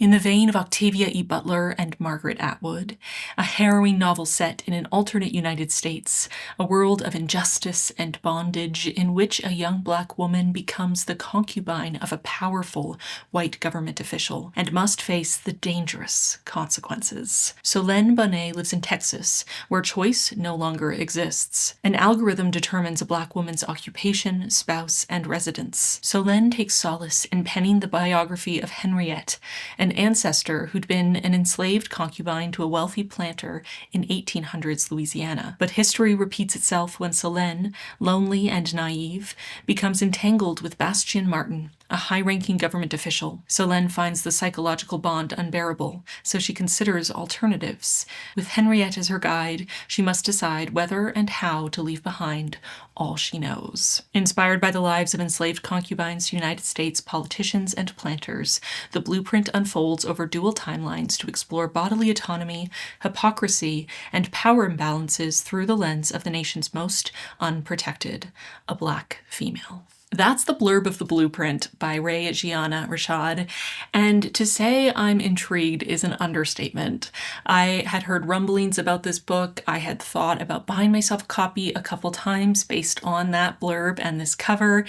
In the vein of Octavia E. Butler and Margaret Atwood, a harrowing novel set in an alternate United States, a world of injustice and bondage in which a young black woman becomes the concubine of a powerful white government official and must face the dangerous consequences. Solène Bonnet lives in Texas, where choice no longer exists. An algorithm determines a black woman's occupation, spouse, and residence. Solène takes solace in penning the biography of Henriette, an ancestor who'd been an enslaved concubine to a wealthy planter in 1800s Louisiana. But history repeats itself when Solène, lonely and naive, becomes entangled with Bastien Martin, a high-ranking government official. Solène finds the psychological bond unbearable, so she considers alternatives. With Henriette as her guide, she must decide whether and how to leave behind all she knows. Inspired by the lives of enslaved concubines to United States politicians and planters, the blueprint unfolds over dual timelines to explore bodily autonomy, hypocrisy, and power imbalances through the lens of the nation's most unprotected, a black female. That's the blurb of the blueprint by Rae Giana Rashad, and to say I'm intrigued is an understatement. I had heard rumblings about this book. I had thought about buying myself a copy a couple times based on that blurb and this cover,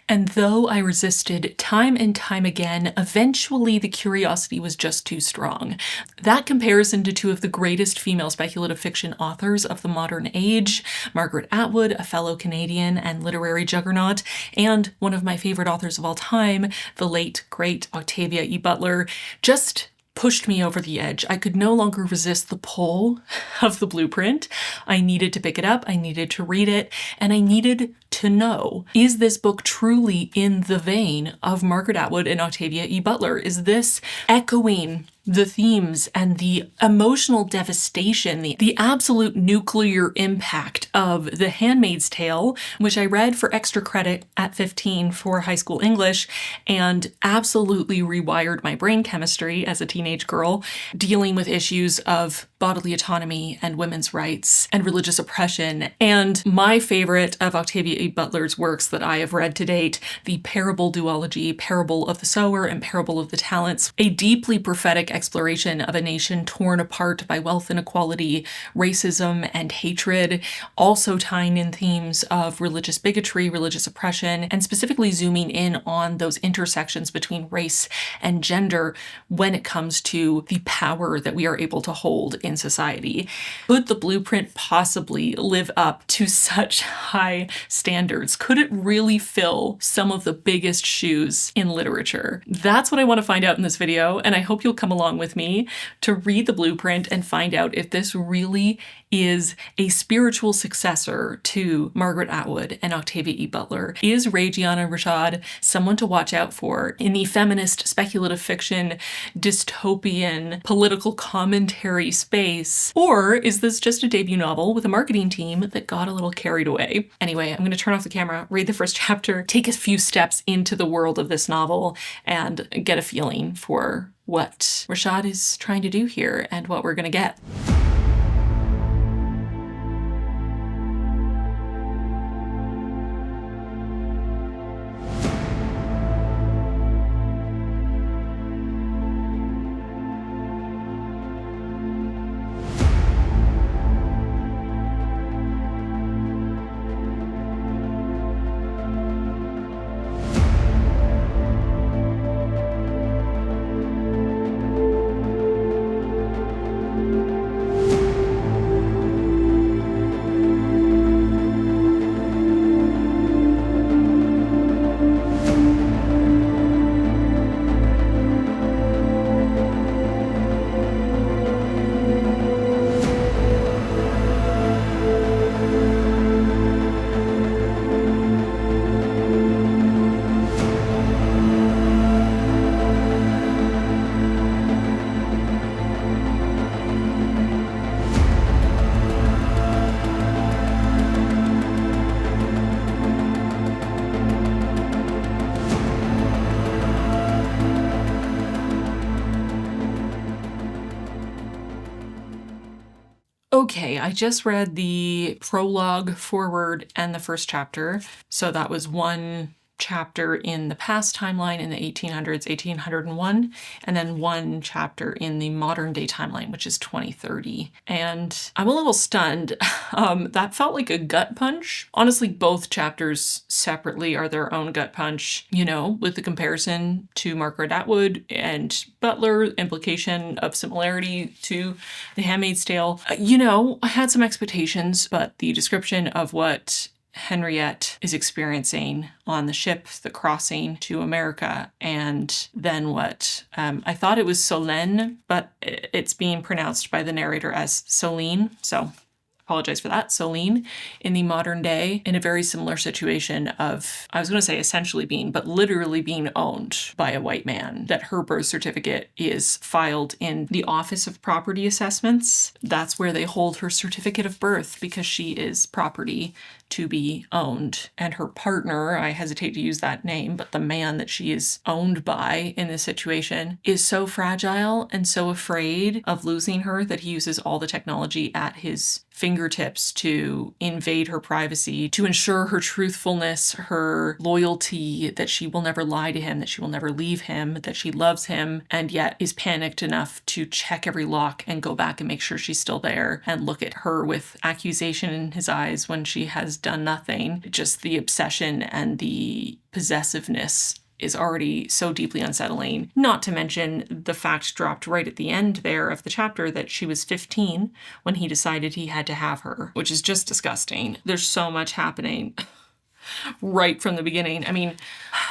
and though I resisted time and time again, eventually the curiosity was just too strong. That comparison to two of the greatest female speculative fiction authors of the modern age, Margaret Atwood, a fellow Canadian and literary juggernaut, and one of my favorite authors of all time, the late, great Octavia E. Butler, just pushed me over the edge. I could no longer resist the pull of the blueprint. I needed to pick it up, I needed to read it, and I needed to know, is this book truly in the vein of Margaret Atwood and Octavia E. Butler? Is this echoing the themes and the emotional devastation, the absolute nuclear impact of The Handmaid's Tale, which I read for extra credit at 15 for high school English and absolutely rewired my brain chemistry as a teenage girl, dealing with issues of bodily autonomy and women's rights and religious oppression. And my favorite of Octavia E. Butler's works that I have read to date, the Parable duology, Parable of the Sower and Parable of the Talents, a deeply prophetic exploration of a nation torn apart by wealth inequality, racism, and hatred, also tying in themes of religious bigotry, religious oppression, and specifically zooming in on those intersections between race and gender when it comes to the power that we are able to hold in society. Could the blueprint possibly live up to such high standards? Could it really fill some of the biggest shoes in literature? That's what I want to find out in this video, and I hope you'll come along with me to read the blueprint and find out if this really is a spiritual successor to Margaret Atwood and Octavia E. Butler. Is Rae Giana Rashad someone to watch out for in the feminist, speculative fiction, dystopian, political commentary space? Or is this just a debut novel with a marketing team that got a little carried away? Anyway, I'm going to turn off the camera, read the first chapter, take a few steps into the world of this novel, and get a feeling for what Rashad is trying to do here and what we're going to get. Okay, I just read the prologue, foreword, and the first chapter. So that was one chapter in the past timeline in the 1800s, 1801, and then one chapter in the modern day timeline, which is 2030. And I'm a little stunned. That felt like a gut punch. Honestly, both chapters separately are their own gut punch, you know, with the comparison to Margaret Atwood and Butler, implication of similarity to The Handmaid's Tale. You know, I had some expectations, but the description of what Henriette is experiencing on the ship, the crossing to America, and then what I thought it was Solène, but it's being pronounced by the narrator as Solene, so apologize for that. Solene in the modern day in a very similar situation of, I was going to say essentially being, but literally being owned by a white man, that her birth certificate is filed in the Office of Property Assessments. That's where they hold her certificate of birth because she is property to be owned. And her partner, I hesitate to use that name, but the man that she is owned by in this situation is so fragile and so afraid of losing her that he uses all the technology at his fingertips to invade her privacy, to ensure her truthfulness, her loyalty, that she will never lie to him, that she will never leave him, that she loves him, and yet is panicked enough to check every lock and go back and make sure she's still there and look at her with accusation in his eyes when she has done nothing. Just the obsession and the possessiveness is already so deeply unsettling. Not to mention the fact dropped right at the end there of the chapter that she was 15 when he decided he had to have her, which is just disgusting. There's so much happening right from the beginning. I mean,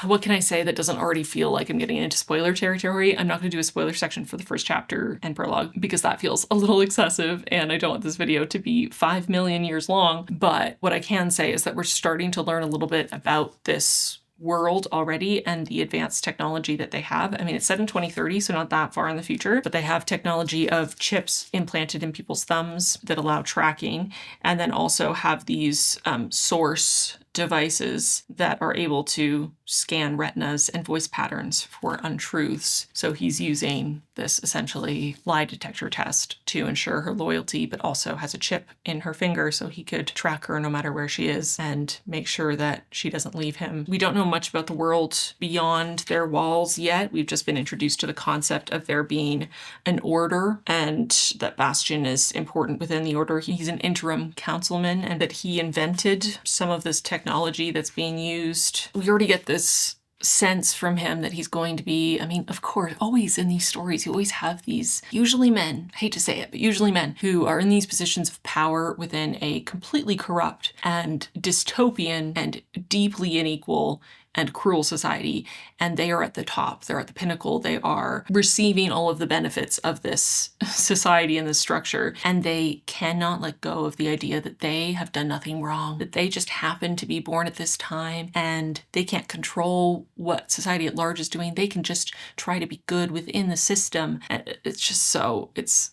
what can I say that doesn't already feel like I'm getting into spoiler territory? I'm not going to do a spoiler section for the first chapter and prologue because that feels a little excessive and I don't want this video to be 5 million years long. But what I can say is that we're starting to learn a little bit about this world already and the advanced technology that they have. I mean, it's set in 2030, so not that far in the future, but they have technology of chips implanted in people's thumbs that allow tracking, and then also have these source devices that are able to scan retinas and voice patterns for untruths. So he's using this essentially lie detector test to ensure her loyalty, but also has a chip in her finger so he could track her no matter where she is and make sure that she doesn't leave him. We don't know much about the world beyond their walls yet. We've just been introduced to the concept of there being an order and that Bastian is important within the order. He's an interim councilman and that he invented some of this technology that's being used. We already get this sense from him that he's going to be, I mean, of course, always in these stories, you always have these, usually men, I hate to say it, but usually men who are in these positions of power within a completely corrupt and dystopian and deeply unequal and cruel society, and they are at the top, they're at the pinnacle, they are receiving all of the benefits of this society and this structure, and they cannot let go of the idea that they have done nothing wrong, that they just happen to be born at this time, and they can't control what society at large is doing. They can just try to be good within the system. And it's just so,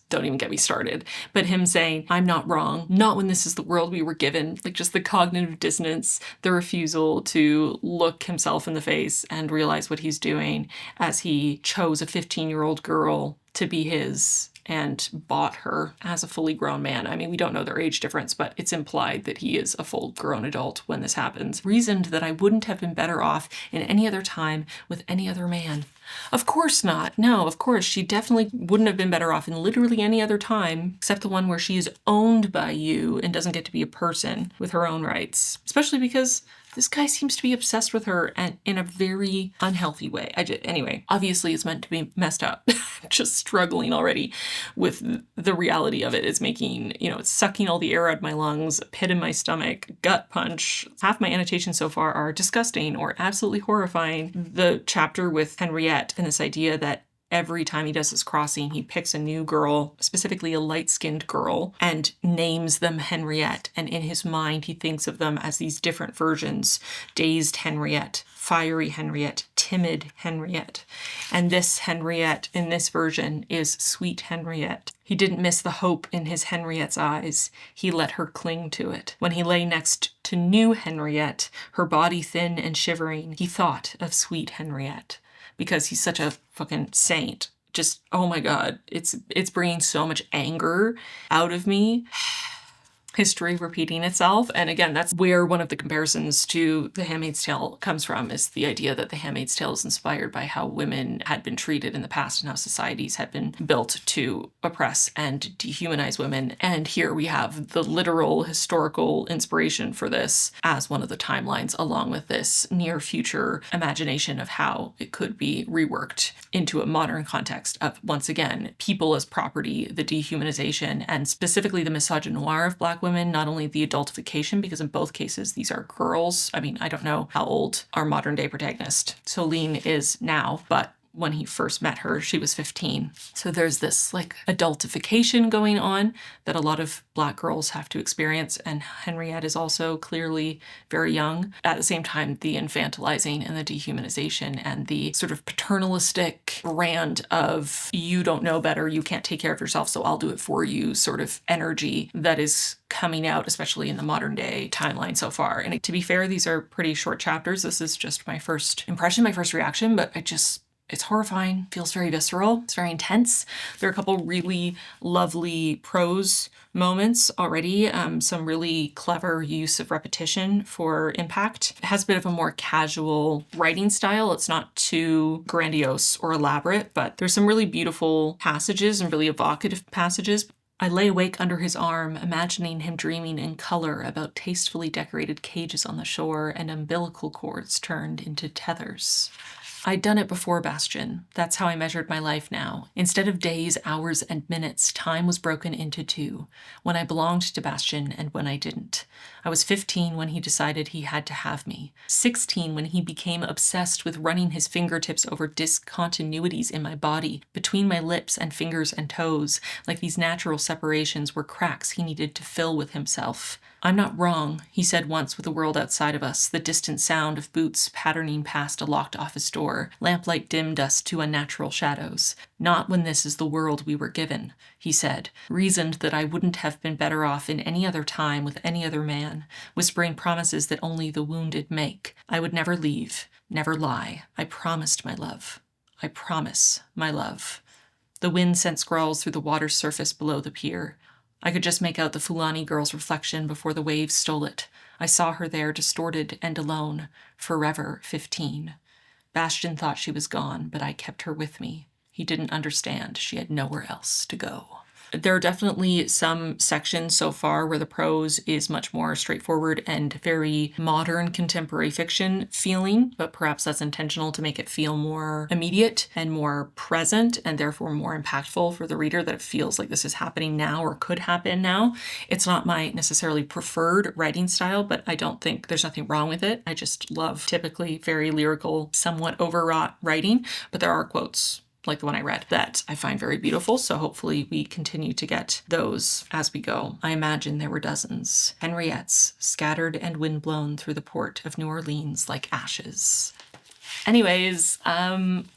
don't even get me started. But him saying, I'm not wrong, not when this is the world we were given, like just the cognitive dissonance, the refusal to look himself in the face and realize what he's doing as he chose a 15-year-old girl to be his and bought her as a fully grown man. I mean, we don't know their age difference, but it's implied that he is a full-grown adult when this happens. Reasoned that I wouldn't have been better off in any other time with any other man. Of course not. No, of course, she definitely wouldn't have been better off in literally any other time except the one where she is owned by you and doesn't get to be a person with her own rights. Especially because this guy seems to be obsessed with her and in a very unhealthy way. Anyway, obviously it's meant to be messed up. Just struggling already with the reality of it is making, it's sucking all the air out of my lungs, pit in my stomach, gut punch. Half my annotations so far are disgusting or absolutely horrifying. The chapter with Henriette and this idea that every time he does this crossing, he picks a new girl, specifically a light-skinned girl, and names them Henriette. And in his mind, he thinks of them as these different versions: dazed Henriette, fiery Henriette, timid Henriette. And this Henriette in this version is sweet Henriette. He didn't miss the hope in his Henriette's eyes. He let her cling to it. When he lay next to new Henriette, her body thin and shivering, he thought of sweet Henriette. Because he's such a fucking saint. Just, oh my God, it's bringing so much anger out of me. history repeating itself. And again, that's where one of the comparisons to The Handmaid's Tale comes from, is the idea that The Handmaid's Tale is inspired by how women had been treated in the past and how societies had been built to oppress and dehumanize women. And here we have the literal historical inspiration for this as one of the timelines, along with this near future imagination of how it could be reworked into a modern context of, once again, people as property, the dehumanization, and specifically the misogynoir of Black women, not only the adultification, because in both cases these are girls. I mean, I don't know how old our modern day protagonist Solene is now, but when he first met her, she was 15. So there's this like adultification going on that a lot of Black girls have to experience. And Henriette is also clearly very young. At the same time, the infantilizing and the dehumanization and the sort of paternalistic brand of you don't know better, you can't take care of yourself, so I'll do it for you sort of energy that is coming out, especially in the modern day timeline so far. And to be fair, these are pretty short chapters. This is just my first impression, my first reaction, but it's horrifying, feels very visceral, it's very intense. There are a couple really lovely prose moments already, some really clever use of repetition for impact. It has a bit of a more casual writing style. It's not too grandiose or elaborate, but there's some really beautiful passages and really evocative passages. I lay awake under his arm, imagining him dreaming in color about tastefully decorated cages on the shore and umbilical cords turned into tethers. I'd done it before, Bastian. That's how I measured my life now. Instead of days, hours, and minutes, time was broken into two. When I belonged to Bastian and when I didn't. I was 15 when he decided he had to have me. 16 when he became obsessed with running his fingertips over discontinuities in my body, between my lips and fingers and toes, like these natural separations were cracks he needed to fill with himself. I'm not wrong, he said once with the world outside of us, the distant sound of boots patterning past a locked office door. Lamplight dimmed us to unnatural shadows. Not when this is the world we were given, he said, reasoned that I wouldn't have been better off in any other time with any other man, whispering promises that only the wounded make. I would never leave, never lie. I promised, my love. I promise, my love. The wind sent scrawls through the water's surface below the pier. I could just make out the Fulani girl's reflection before the waves stole it. I saw her there, distorted and alone, forever 15. Bastian thought she was gone, but I kept her with me. He didn't understand. She had nowhere else to go. There are definitely some sections so far where the prose is much more straightforward and very modern contemporary fiction feeling, but perhaps that's intentional to make it feel more immediate and more present and therefore more impactful for the reader, that it feels like this is happening now or could happen now. It's not my necessarily preferred writing style, but I don't think there's nothing wrong with it. I just love typically very lyrical, somewhat overwrought writing, but there are quotes like the one I read that I find very beautiful. So hopefully we continue to get those as we go. I imagine there were dozens. Henriettes scattered and windblown through the port of New Orleans like ashes. Anyways, I'm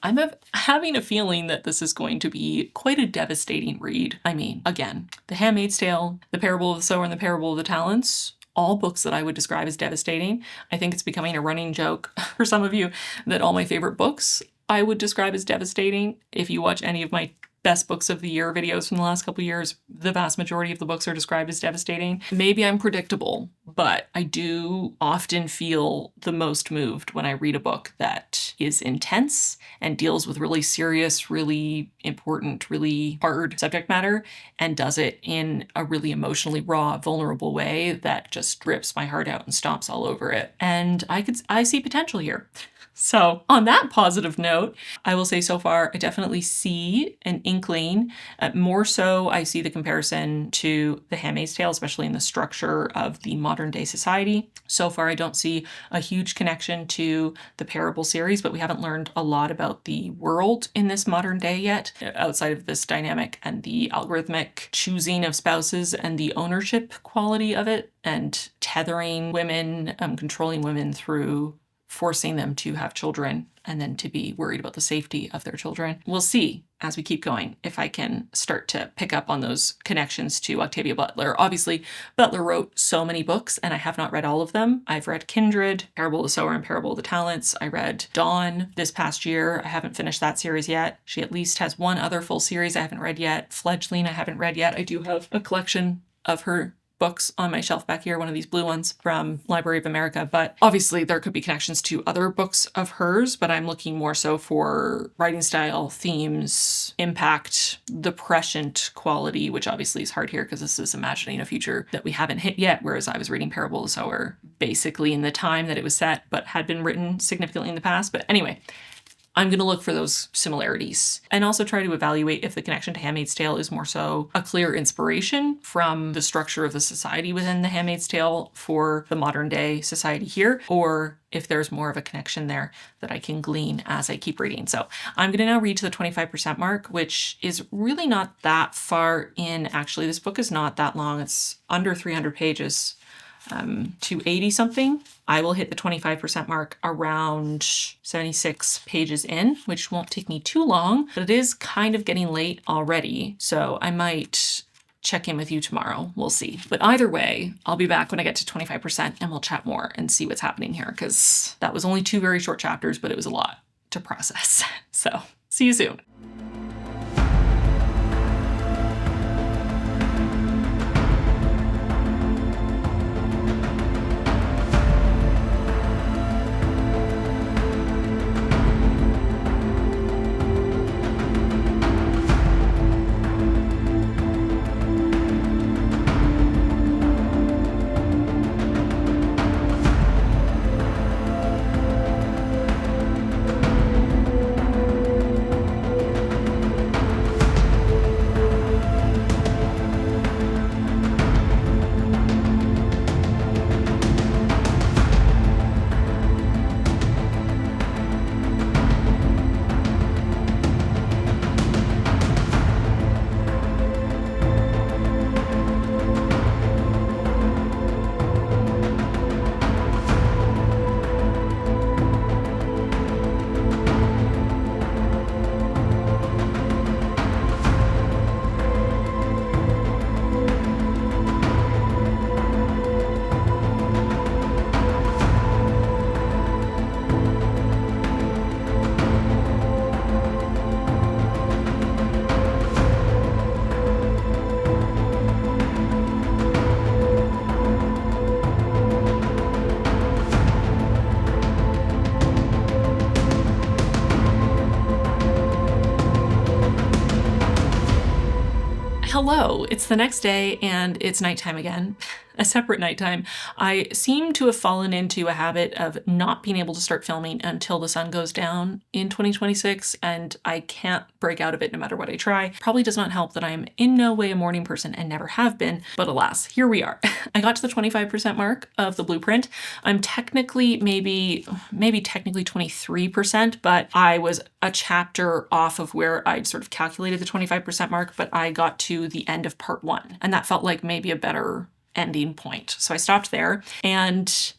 having a feeling that this is going to be quite a devastating read. I mean, again, The Handmaid's Tale, The Parable of the Sower, and The Parable of the Talents, all books that I would describe as devastating. I think it's becoming a running joke for some of you that all my favorite books I would describe as devastating. If you watch any of my best books of the year videos from the last couple of years, the vast majority of the books are described as devastating. Maybe I'm predictable, but I do often feel the most moved when I read a book that is intense and deals with really serious, really important, really hard subject matter and does it in a really emotionally raw, vulnerable way that just rips my heart out and stomps all over it. And I see potential here. So on that positive note, I will say so far, I definitely see an inkling. More so, I see the comparison to The Handmaid's Tale, especially in the structure of the modern day society. So far, I don't see a huge connection to the Parable series, but we haven't learned a lot about the world in this modern day yet, outside of this dynamic and the algorithmic choosing of spouses and the ownership quality of it, and tethering women, controlling women through forcing them to have children and then to be worried about the safety of their children. We'll see as we keep going if I can start to pick up on those connections to Octavia Butler. Obviously, Butler wrote so many books and I have not read all of them. I've read Kindred, Parable of the Sower, and Parable of the Talents. I read Dawn this past year. I haven't finished that series yet. She at least has one other full series I haven't read yet. Fledgling I haven't read yet. I do have a collection of her books on my shelf back here, one of these blue ones from Library of America, but obviously there could be connections to other books of hers, but I'm looking more so for writing style, themes, impact, the prescient quality, which obviously is hard here because this is imagining a future that we haven't hit yet, whereas I was reading Parable of the Sower basically in the time that it was set, but had been written significantly in the past. But anyway, I'm going to look for those similarities and also try to evaluate if the connection to Handmaid's Tale is more so a clear inspiration from the structure of the society within the Handmaid's Tale for the modern day society here, or if there's more of a connection there that I can glean as I keep reading. So I'm going to now read to the 25% mark, which is really not that far in. Actually, this book is not that long. It's under 300 pages. 280 something. I will hit the 25% mark around 76 pages in, which won't take me too long, but it is kind of getting late already. So I might check in with you tomorrow. We'll see. But either way, I'll be back when I get to 25% and we'll chat more and see what's happening here, because that was only 2 very short chapters, but it was a lot to process. So see you soon. Hello, it's the next day and it's nighttime again, a separate nighttime. I seem to have fallen into a habit of not being able to start filming until the sun goes down in 2026, and I can't break out of it no matter what I try. Probably does not help that I am in no way a morning person and never have been, but alas, here we are. I got to the 25% mark of the blueprint. I'm technically maybe technically 23%, but I was a chapter off of where I'd sort of calculated the 25% mark, but I got to the end of part 1, and that felt like maybe a better ending point. So I stopped there, and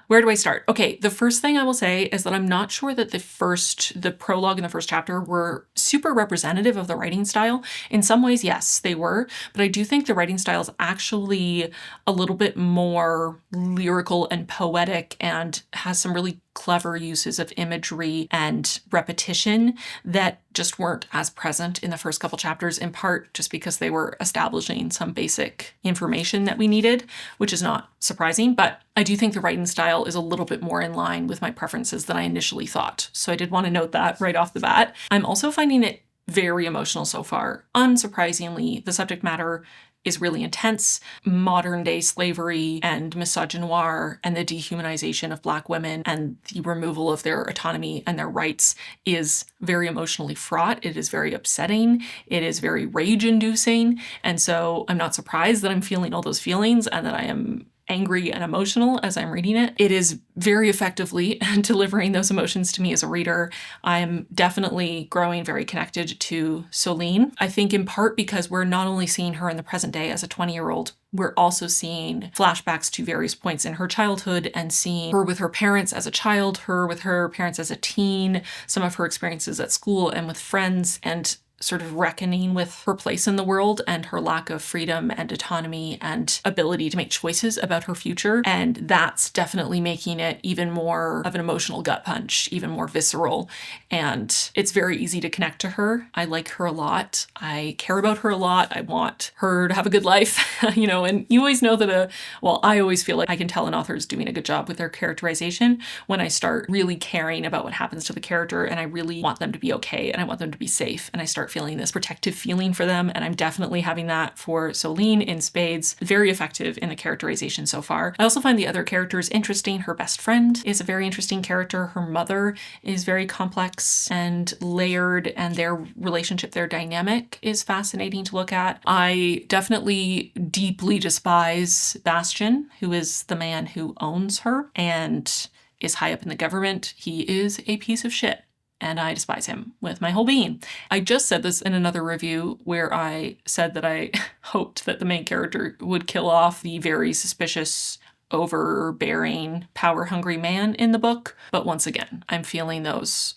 where do I start? Okay, the first thing I will say is that I'm not sure that the prologue and the first chapter were super representative of the writing style. In some ways, yes, they were, but I do think the writing style is actually a little bit more lyrical and poetic and has some really clever uses of imagery and repetition that just weren't as present in the first couple chapters, in part just because they were establishing some basic information that we needed, which is not surprising, but I do think the writing style is a little bit more in line with my preferences than I initially thought. So I did want to note that right off the bat. I'm also finding it very emotional so far. Unsurprisingly, the subject matter is really intense. Modern day slavery and misogynoir and the dehumanization of Black women and the removal of their autonomy and their rights is very emotionally fraught. It is very upsetting. It is very rage-inducing. And so I'm not surprised that I'm feeling all those feelings and that I am angry and emotional as I'm reading it. It is very effectively delivering those emotions to me as a reader. I'm definitely growing very connected to Soline. I think in part because we're not only seeing her in the present day as a 20-year-old, we're also seeing flashbacks to various points in her childhood and seeing her with her parents as a child, her with her parents as a teen, some of her experiences at school and with friends, and sort of reckoning with her place in the world and her lack of freedom and autonomy and ability to make choices about her future. And that's definitely making it even more of an emotional gut punch, even more visceral. And it's very easy to connect to her. I like her a lot. I care about her a lot. I want her to have a good life, you know, and you always know that I always feel like I can tell an author is doing a good job with their characterization when I start really caring about what happens to the character, and I really want them to be okay and I want them to be safe, and I start feeling this protective feeling for them. And I'm definitely having that for Solene in spades. Very effective in the characterization so far. I also find the other characters interesting. Her best friend is a very interesting character. Her mother is very complex and layered, and their relationship, their dynamic is fascinating to look at. I definitely deeply despise Bastian, who is the man who owns her and is high up in the government. He is a piece of shit, and I despise him with my whole being. I just said this in another review where I said that I hoped that the main character would kill off the very suspicious, overbearing, power-hungry man in the book. But once again, I'm feeling those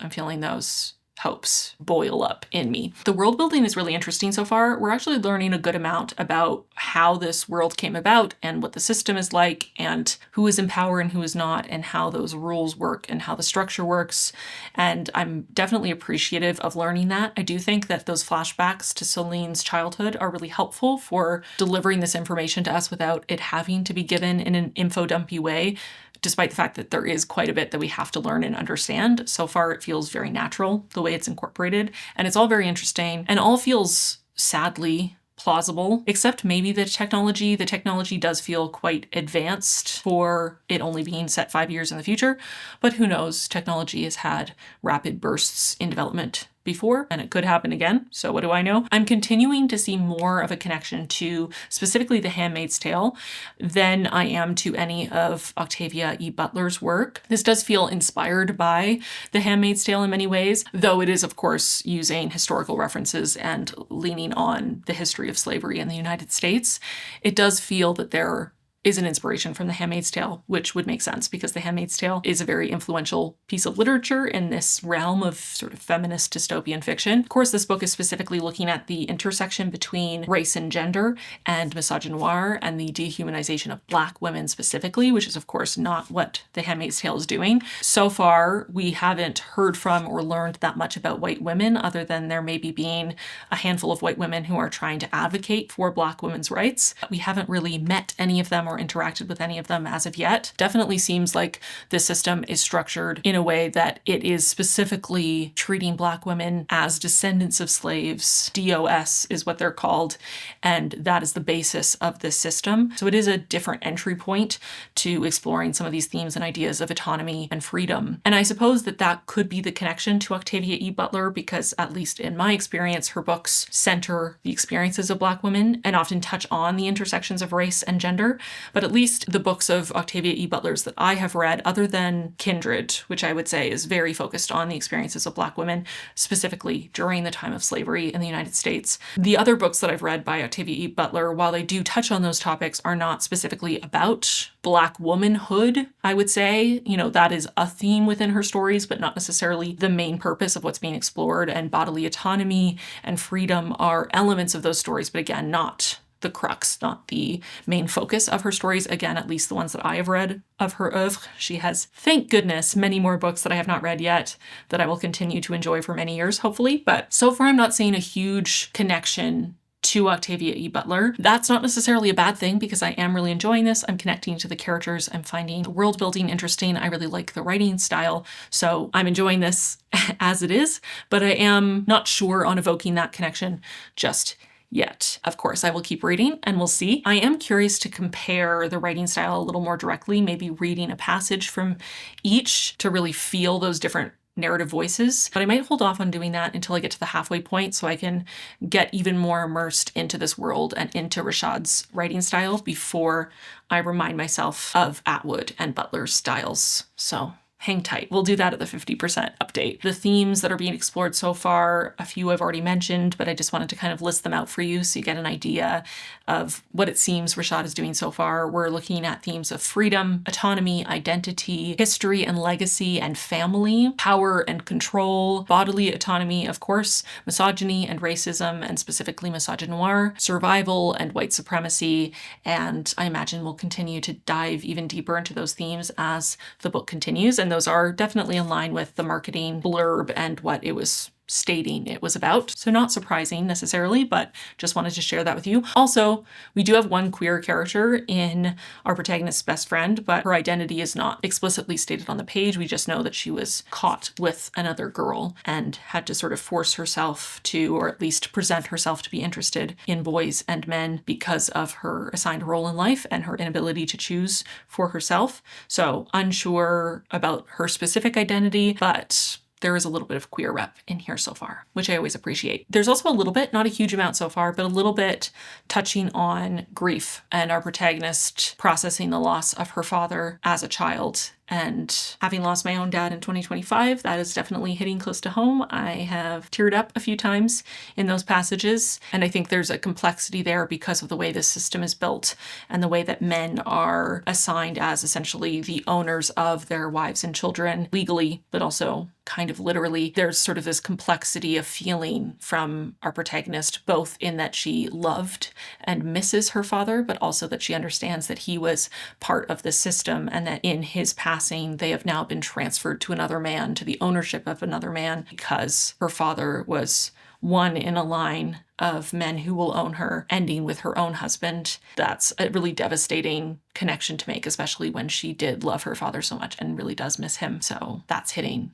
hopes boil up in me. The world building is really interesting so far. We're actually learning a good amount about how this world came about and what the system is like and who is in power and who is not and how those rules work and how the structure works. And I'm definitely appreciative of learning that. I do think that those flashbacks to Solene's childhood are really helpful for delivering this information to us without it having to be given in an info-dumpy way, despite the fact that there is quite a bit that we have to learn and understand. So far, it feels very natural, the way it's incorporated, and it's all very interesting and all feels sadly plausible, except maybe the technology. The technology does feel quite advanced for it only being set 5 years in the future, but who knows? Technology has had rapid bursts in development before, and it could happen again. So what do I know? I'm continuing to see more of a connection to specifically The Handmaid's Tale than I am to any of Octavia E. Butler's work. This does feel inspired by The Handmaid's Tale in many ways, though it is, of course, using historical references and leaning on the history of slavery in the United States. It does feel that there is an inspiration from The Handmaid's Tale, which would make sense because The Handmaid's Tale is a very influential piece of literature in this realm of sort of feminist dystopian fiction. Of course, this book is specifically looking at the intersection between race and gender and misogynoir and the dehumanization of Black women specifically, which is of course not what The Handmaid's Tale is doing. So far, we haven't heard from or learned that much about white women, other than there maybe being a handful of white women who are trying to advocate for Black women's rights. We haven't really met any of them or interacted with any of them as of yet. Definitely seems like the system is structured in a way that it is specifically treating Black women as descendants of slaves. DOS is what they're called, and that is the basis of this system. So it is a different entry point to exploring some of these themes and ideas of autonomy and freedom. And I suppose that that could be the connection to Octavia E. Butler, because at least in my experience, her books center the experiences of Black women and often touch on the intersections of race and gender. But at least the books of Octavia E. Butler's that I have read, other than Kindred, which I would say is very focused on the experiences of Black women, specifically during the time of slavery in the United States. The other books that I've read by Octavia E. Butler, while they do touch on those topics, are not specifically about Black womanhood, I would say. You know, that is a theme within her stories, but not necessarily the main purpose of what's being explored. And bodily autonomy and freedom are elements of those stories, but again, not the crux, not the main focus of her stories. Again, at least the ones that I have read of her oeuvre. She has, thank goodness, many more books that I have not read yet that I will continue to enjoy for many years, hopefully. But so far, I'm not seeing a huge connection to Octavia E. Butler. That's not necessarily a bad thing because I am really enjoying this. I'm connecting to the characters. I'm finding the world building interesting. I really like the writing style. So I'm enjoying this as it is, but I am not sure on evoking that connection just yet. Of course, I will keep reading and we'll see. I am curious to compare the writing style a little more directly, maybe reading a passage from each to really feel those different narrative voices, but I might hold off on doing that until I get to the halfway point so I can get even more immersed into this world and into Rashad's writing style before I remind myself of Atwood and Butler's styles. So hang tight. We'll do that at the 50% update. The themes that are being explored so far, a few I've already mentioned, but I just wanted to kind of list them out for you so you get an idea of what it seems Rashad is doing so far. We're looking at themes of freedom, autonomy, identity, history and legacy and family, power and control, bodily autonomy, of course, misogyny and racism, and specifically misogynoir, survival and white supremacy, and I imagine we'll continue to dive even deeper into those themes as the book continues, and those are definitely in line with the marketing blurb and what it was stating it was about. So not surprising necessarily, but just wanted to share that with you. Also, we do have one queer character in our protagonist's best friend, but her identity is not explicitly stated on the page. We just know that she was caught with another girl and had to sort of force herself to, or at least present herself to be interested in boys and men because of her assigned role in life and her inability to choose for herself. So unsure about her specific identity, but there is a little bit of queer rep in here so far, which I always appreciate. There's also a little bit, not a huge amount so far, but a little bit touching on grief and our protagonist processing the loss of her father as a child. And having lost my own dad in 2025, that is definitely hitting close to home. I have teared up a few times in those passages, and I think there's a complexity there because of the way this system is built and the way that men are assigned as essentially the owners of their wives and children legally, but also kind of literally. There's sort of this complexity of feeling from our protagonist, both in that she loved and misses her father, but also that she understands that he was part of the system and that in his passing, they have now been transferred to another man, to the ownership of another man, because her father was one in a line of men who will own her, ending with her own husband. That's a really devastating connection to make, especially when she did love her father so much and really does miss him. So that's hitting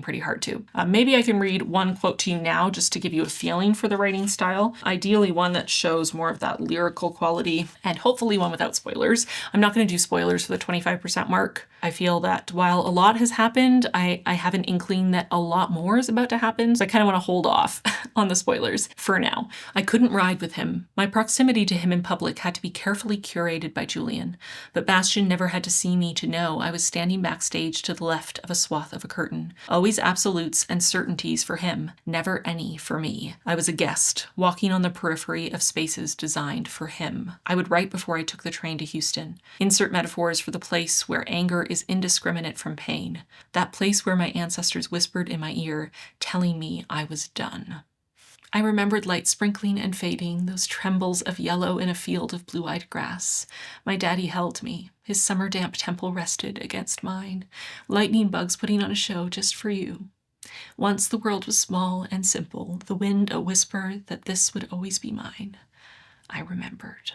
pretty hard too. Maybe I can read one quote to you now just to give you a feeling for the writing style. Ideally one that shows more of that lyrical quality and hopefully one without spoilers. I'm not going to do spoilers for the 25% mark. I feel that while a lot has happened, I have an inkling that a lot more is about to happen. So I kind of want to hold off on the spoilers for now. I couldn't ride with him. My proximity to him in public had to be carefully curated by Julian, but Bastian never had to see me to know I was standing backstage to the left of a swath of a curtain. Always absolutes and certainties for him, never any for me. I was a guest, walking on the periphery of spaces designed for him. I would write before I took the train to Houston. Insert metaphors for the place where anger is indiscriminate from pain. That place where my ancestors whispered in my ear, telling me I was done. I remembered light sprinkling and fading, those trembles of yellow in a field of blue-eyed grass. My daddy held me. His summer damp temple rested against mine. Lightning bugs putting on a show just for you. Once the world was small and simple, the wind a whisper that this would always be mine. I remembered.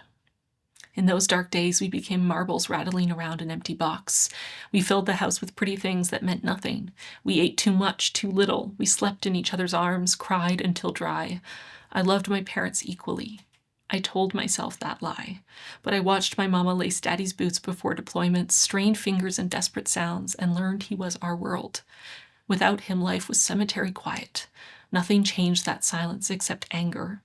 In those dark days, we became marbles rattling around an empty box. We filled the house with pretty things that meant nothing. We ate too much, too little. We slept in each other's arms, cried until dry. I loved my parents equally. I told myself that lie. But I watched my mama lace daddy's boots before deployments, strained fingers and desperate sounds, and learned he was our world. Without him, life was cemetery quiet. Nothing changed that silence except anger.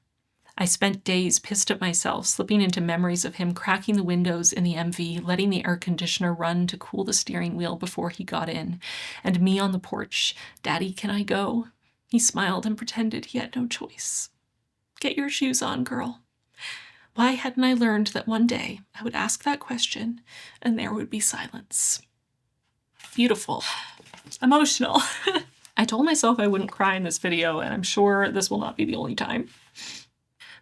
I spent days pissed at myself, slipping into memories of him cracking the windows in the MV, letting the air conditioner run to cool the steering wheel before he got in, and me on the porch. Daddy, can I go? He smiled and pretended he had no choice. Get your shoes on, girl. Why hadn't I learned that one day I would ask that question and there would be silence? Beautiful. Emotional. I told myself I wouldn't cry in this video, and I'm sure this will not be the only time.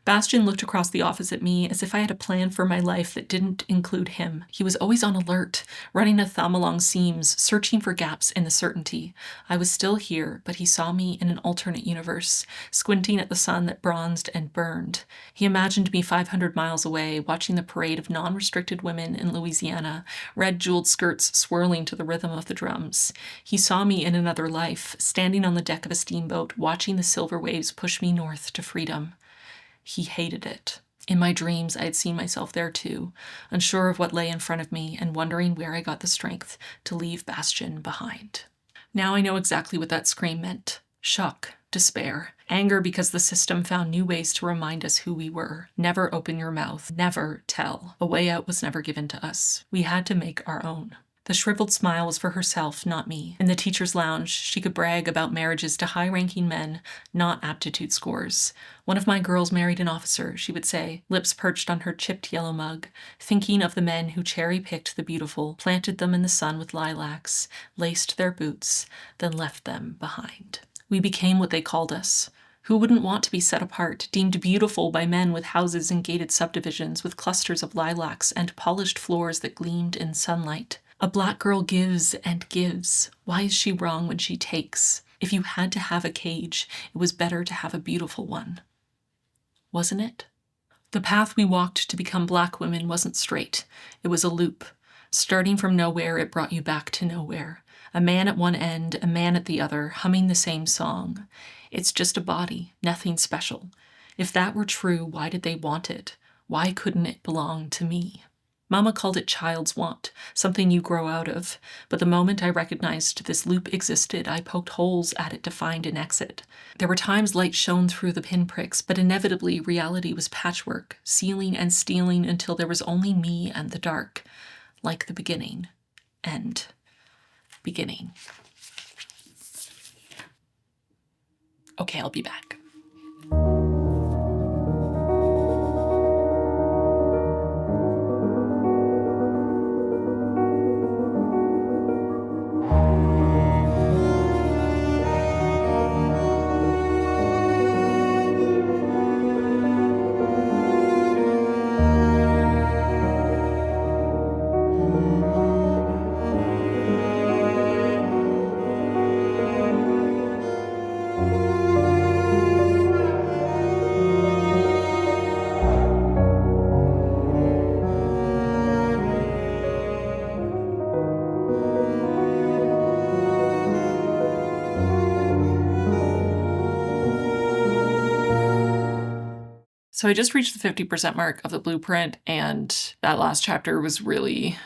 Bastian looked across the office at me as if I had a plan for my life that didn't include him. He was always on alert, running a thumb along seams, searching for gaps in the certainty. I was still here, but he saw me in an alternate universe, squinting at the sun that bronzed and burned. He imagined me 500 miles away, watching the parade of non-restricted women in Louisiana, red jeweled skirts swirling to the rhythm of the drums. He saw me in another life, standing on the deck of a steamboat, watching the silver waves push me north to freedom. He hated it. In my dreams, I had seen myself there too, unsure of what lay in front of me and wondering where I got the strength to leave Bastian behind. Now I know exactly what that scream meant. Shock, despair, anger because the system found new ways to remind us who we were. Never open your mouth, never tell. A way out was never given to us. We had to make our own. The shriveled smile was for herself, not me. In the teacher's lounge, she could brag about marriages to high-ranking men, not aptitude scores. One of my girls married an officer, she would say, lips perched on her chipped yellow mug, thinking of the men who cherry-picked the beautiful, planted them in the sun with lilacs, laced their boots, then left them behind. We became what they called us. Who wouldn't want to be set apart, deemed beautiful by men with houses and gated subdivisions with clusters of lilacs and polished floors that gleamed in sunlight? A black girl gives and gives. Why is she wrong when she takes? If you had to have a cage, it was better to have a beautiful one. Wasn't it? The path we walked to become black women wasn't straight. It was a loop. Starting from nowhere, it brought you back to nowhere. A man at one end, a man at the other, humming the same song. It's just a body, nothing special. If that were true, why did they want it? Why couldn't it belong to me? Mama called it child's want, something you grow out of. But the moment I recognized this loop existed, I poked holes at it to find an exit. There were times light shone through the pinpricks, but inevitably reality was patchwork, sealing and stealing until there was only me and the dark. Like the beginning. End. Beginning. Okay, I'll be back. So I just reached the 50% mark of the blueprint, and that last chapter was really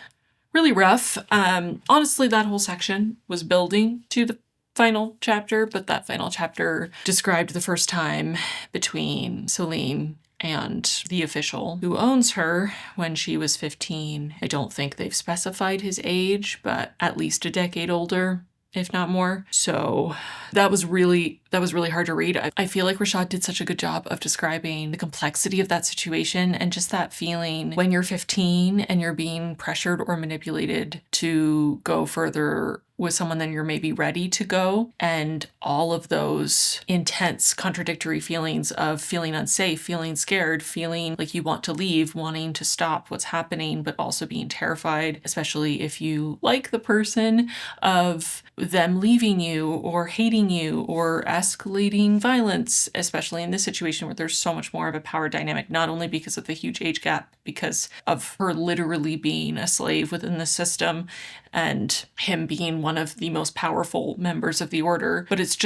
rough. Honestly, that whole section was building to the final chapter, but that final chapter described the first time between Celine and the official who owns her when she was 15. I don't think they've specified his age, but at least a decade older, if not more. So that was really hard to read. I feel like Rashad did such a good job of describing the complexity of that situation and just that feeling when you're 15 and you're being pressured or manipulated to go further with someone than you're maybe ready to go, and all of those intense contradictory feelings of feeling unsafe, feeling scared, feeling like you want to leave, wanting to stop what's happening, but also being terrified, especially if you like the person, of them leaving you or hating you or escalating violence, especially in this situation where there's so much more of a power dynamic, not only because of the huge age gap, because of her literally being a slave within the system and him being one of the most powerful members of the order. But it's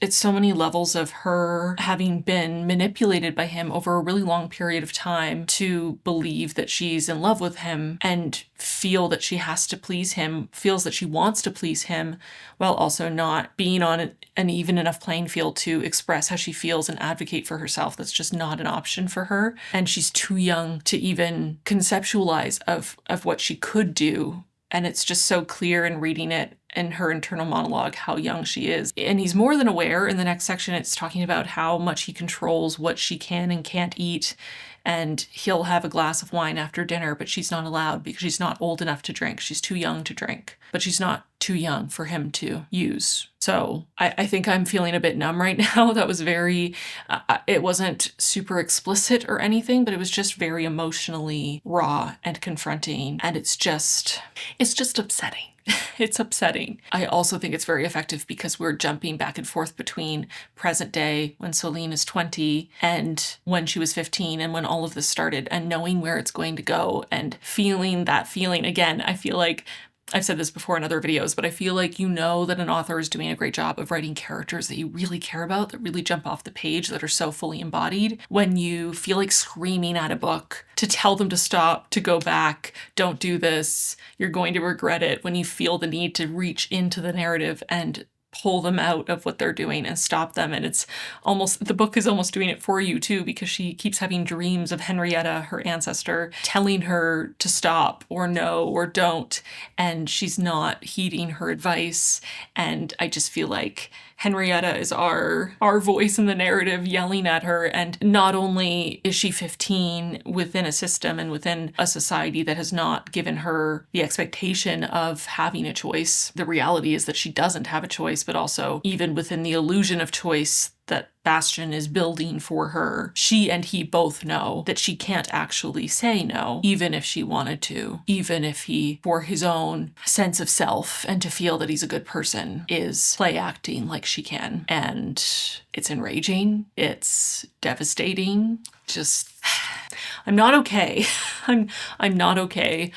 so many levels of her having been manipulated by him over a really long period of time to believe that she's in love with him and feel that she has to please him, feels that she wants to please him, while also not being on an even enough playing field to express how she feels and advocate for herself. That's just not an option for her. And she's too young to even conceptualize of what she could do. And it's just so clear in reading it in her internal monologue how young she is. And he's more than aware. In the next section, it's talking about how much he controls what she can and can't eat. And he'll have a glass of wine after dinner, but she's not allowed because she's not old enough to drink. She's too young to drink, but she's not too young for him to use. So I think I'm feeling a bit numb right now. That was very, it wasn't super explicit or anything, but it was just very emotionally raw and confronting. And it's just upsetting. It's upsetting. I also think it's very effective because we're jumping back and forth between present day when Celine is 20 and when she was 15 and when all of this started, and knowing where it's going to go and feeling that feeling. Again, I feel like I've said this before in other videos, but I feel like you know that an author is doing a great job of writing characters that you really care about, that really jump off the page, that are so fully embodied, when you feel like screaming at a book to tell them to stop, to go back, don't do this, you're going to regret it, when you feel the need to reach into the narrative and pull them out of what they're doing and stop them. And it's almost, the book is almost doing it for you too, because she keeps having dreams of Henrietta, her ancestor, telling her to stop or no or don't, and she's not heeding her advice. And I just feel like Henrietta is our voice in the narrative yelling at her, and not only is she 15 within a system and within a society that has not given her the expectation of having a choice, the reality is that she doesn't have a choice, but also even within the illusion of choice that Bastian is building for her, she and he both know that she can't actually say no, even if she wanted to, even if he, for his own sense of self and to feel that he's a good person, is play acting like she can. And it's enraging. It's devastating. Just, I'm not okay. I'm not okay.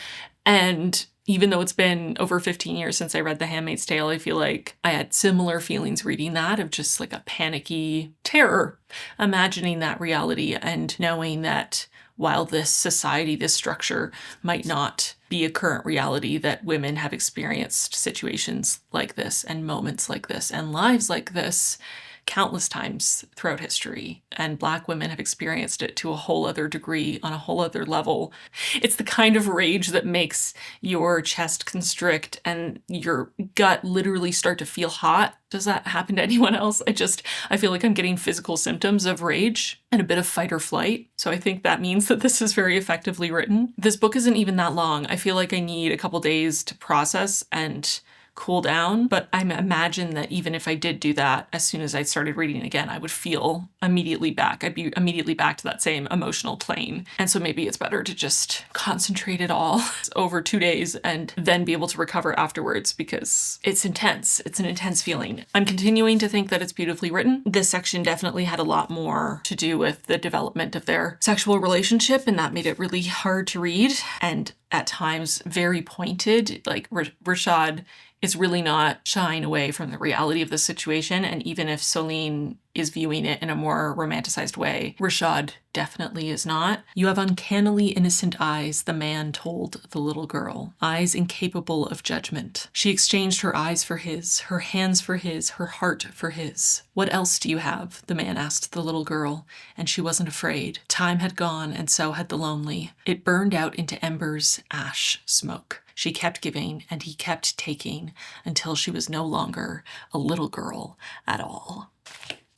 And even though it's been over 15 years since I read The Handmaid's Tale, I feel like I had similar feelings reading that, of just like a panicky terror, imagining that reality and knowing that while this society, this structure might not be a current reality, that women have experienced situations like this and moments like this and lives like this countless times throughout history, and Black women have experienced it to a whole other degree, on a whole other level. It's the kind of rage that makes your chest constrict and your gut literally start to feel hot. Does that happen to anyone else? I feel like I'm getting physical symptoms of rage and a bit of fight or flight. So I think that means that this is very effectively written. This book isn't even that long. I feel like I need a couple days to process and cool down, but I imagine that even if I did do that, as soon as I started reading again, I would feel immediately back. I'd be immediately back to that same emotional plane. And so maybe it's better to just concentrate it all over 2 days and then be able to recover afterwards, because it's intense. It's an intense feeling. I'm continuing to think that it's beautifully written. This section definitely had a lot more to do with the development of their sexual relationship, and that made it really hard to read, and at times very pointed. Like Rashad is really not shying away from the reality of the situation. And even if Celine is viewing it in a more romanticized way, Rashad definitely is not. "You have uncannily innocent eyes," the man told the little girl. "Eyes incapable of judgment." She exchanged her eyes for his, her hands for his, her heart for his. "What else do you have?" the man asked the little girl, and she wasn't afraid. Time had gone, and so had the lonely. It burned out into embers, ash, smoke. She kept giving, and he kept taking, until she was no longer a little girl at all.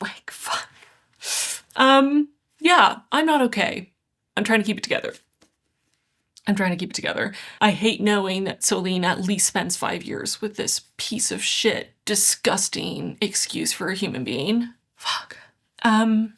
Like, fuck. Yeah, I'm not okay. I'm trying to keep it together. I hate knowing that Celine at least spends 5 years with this piece of shit, disgusting excuse for a human being. Fuck.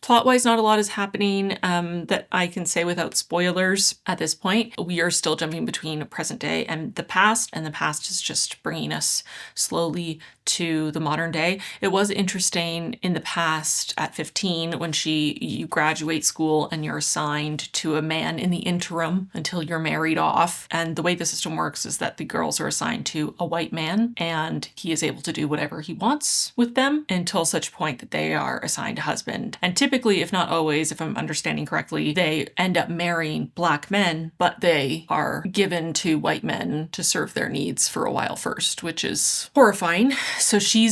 Plot-wise, not a lot is happening that I can say without spoilers at this point. We are still jumping between present day and the past is just bringing us slowly to the modern day. It was interesting in the past at 15 when you graduate school and you're assigned to a man in the interim until you're married off. And the way the system works is that the girls are assigned to a white man, and he is able to do whatever he wants with them until such point that they are assigned a husband. And typically, if not always, if I'm understanding correctly, they end up marrying Black men, but they are given to white men to serve their needs for a while first, which is horrifying. So she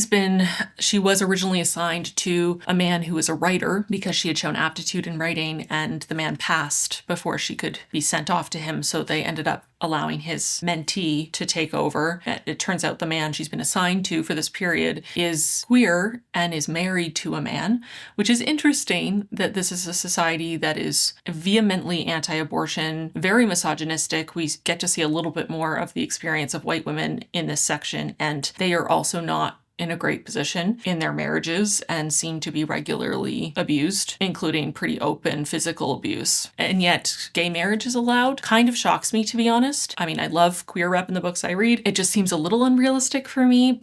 was originally assigned to a man who was a writer because she had shown aptitude in writing, and the man passed before she could be sent off to him. So they ended up allowing his mentee to take over. It turns out the man she's been assigned to for this period is queer and is married to a man, which is interesting that this is a society that is vehemently anti-abortion, very misogynistic. We get to see a little bit more of the experience of white women in this section, and they are also not in a great position in their marriages and seem to be regularly abused, including pretty open physical abuse. And yet gay marriage is allowed. Kind of shocks me, to be honest. I mean, I love queer rep in the books I read. It just seems a little unrealistic for me,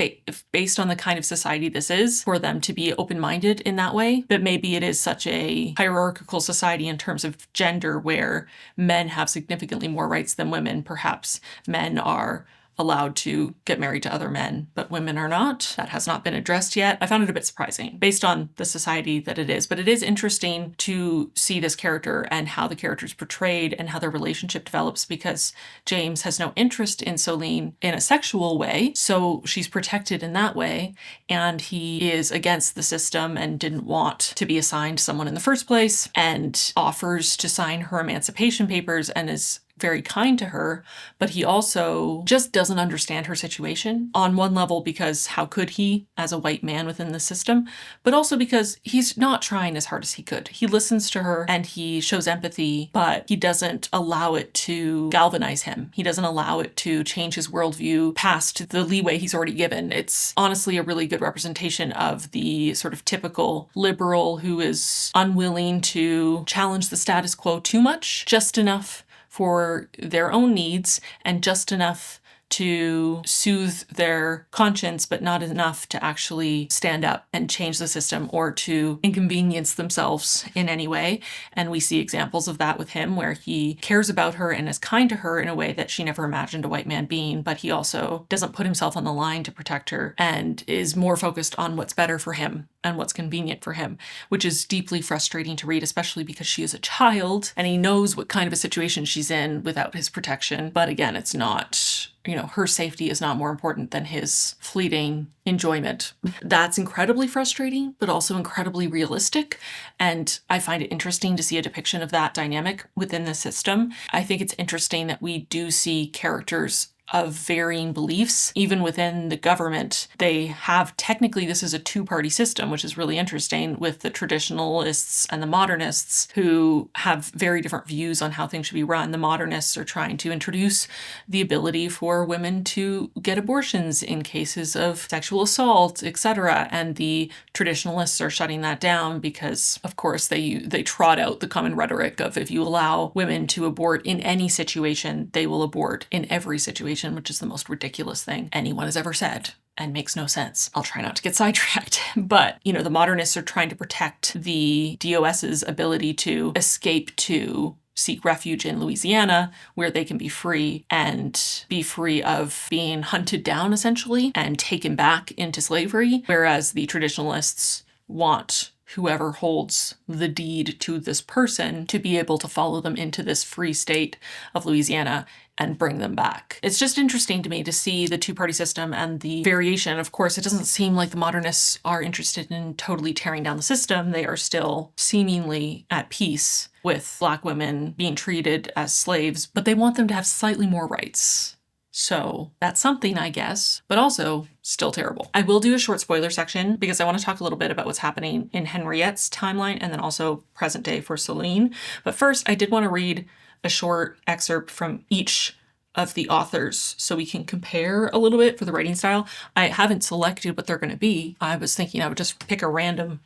based on the kind of society this is, for them to be open-minded in that way. But maybe it is such a hierarchical society in terms of gender, where men have significantly more rights than women. Perhaps men are allowed to get married to other men, but women are not. That has not been addressed yet. I found it a bit surprising based on the society that it is, but it is interesting to see this character and how the character is portrayed and how their relationship develops, because James has no interest in Solene in a sexual way, so she's protected in that way, and he is against the system and didn't want to be assigned someone in the first place, and offers to sign her emancipation papers and is very kind to her, but he also just doesn't understand her situation on one level, because how could he as a white man within the system, but also because he's not trying as hard as he could. He listens to her and he shows empathy, but he doesn't allow it to galvanize him. He doesn't allow it to change his worldview past the leeway he's already given. It's honestly a really good representation of the sort of typical liberal who is unwilling to challenge the status quo too much, just enough for their own needs and just enough to soothe their conscience, but not enough to actually stand up and change the system or to inconvenience themselves in any way. And we see examples of that with him, where he cares about her and is kind to her in a way that she never imagined a white man being, but he also doesn't put himself on the line to protect her and is more focused on what's better for him and what's convenient for him, which is deeply frustrating to read, especially because she is a child and he knows what kind of a situation she's in without his protection. But again, it's not, her safety is not more important than his fleeting enjoyment. That's incredibly frustrating, but also incredibly realistic. And I find it interesting to see a depiction of that dynamic within the system. I think it's interesting that we do see characters of varying beliefs. Even within the government, they have, technically this is a two-party system, which is really interesting, with the traditionalists and the modernists, who have very different views on how things should be run. The modernists are trying to introduce the ability for women to get abortions in cases of sexual assault, etc. And the traditionalists are shutting that down because, of course, they trot out the common rhetoric of, if you allow women to abort in any situation, they will abort in every situation, which is the most ridiculous thing anyone has ever said and makes no sense. I'll try not to get sidetracked. But, the modernists are trying to protect the DOS's ability to escape to seek refuge in Louisiana, where they can be free and be free of being hunted down, essentially, and taken back into slavery. Whereas the traditionalists want whoever holds the deed to this person to be able to follow them into this free state of Louisiana and bring them back. It's just interesting to me to see the two-party system and the variation. Of course, it doesn't seem like the modernists are interested in totally tearing down the system. They are still seemingly at peace with Black women being treated as slaves, but they want them to have slightly more rights. So that's something, I guess, but also still terrible. I will do a short spoiler section because I want to talk a little bit about what's happening in Henriette's timeline and then also present day for Solene. But first, I did want to read a short excerpt from each of the authors so we can compare a little bit for the writing style. I haven't selected what they're going to be. I was thinking I would just pick a random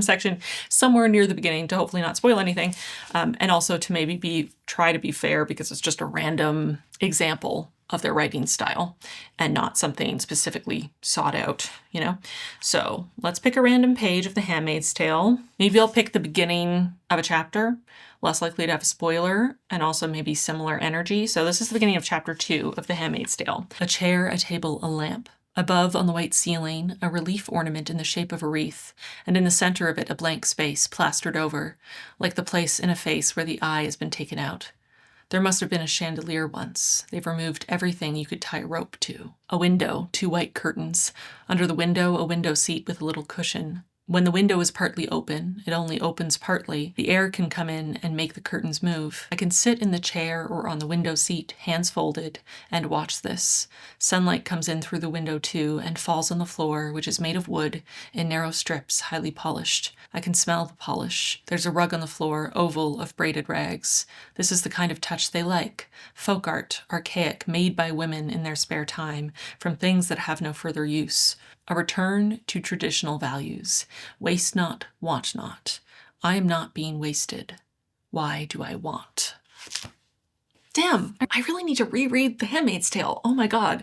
section somewhere near the beginning to hopefully not spoil anything, and also to maybe try to be fair, because it's just a random example of their writing style and not something specifically sought out, So let's pick a random page of The Handmaid's Tale. Maybe I'll pick the beginning of a chapter, less likely to have a spoiler, and also maybe similar energy. So this is the beginning of chapter 2 of The Handmaid's Tale. A chair, a table, a lamp. Above, on the white ceiling, a relief ornament in the shape of a wreath, and in the center of it a blank space plastered over, like the place in a face where the eye has been taken out. There must have been a chandelier once. They've removed everything you could tie a rope to. A window, 2 white curtains. Under the window, a window seat with a little cushion. When the window is partly open, it only opens partly, the air can come in and make the curtains move. I can sit in the chair or on the window seat, hands folded, and watch this. Sunlight comes in through the window too and falls on the floor, which is made of wood, in narrow strips, highly polished. I can smell the polish. There's a rug on the floor, oval, of braided rags. This is the kind of touch they like. Folk art, archaic, made by women in their spare time, from things that have no further use. A return to traditional values. Waste not, want not. I am not being wasted. Why do I want? damn, I really need to reread The Handmaid's Tale. Oh my God.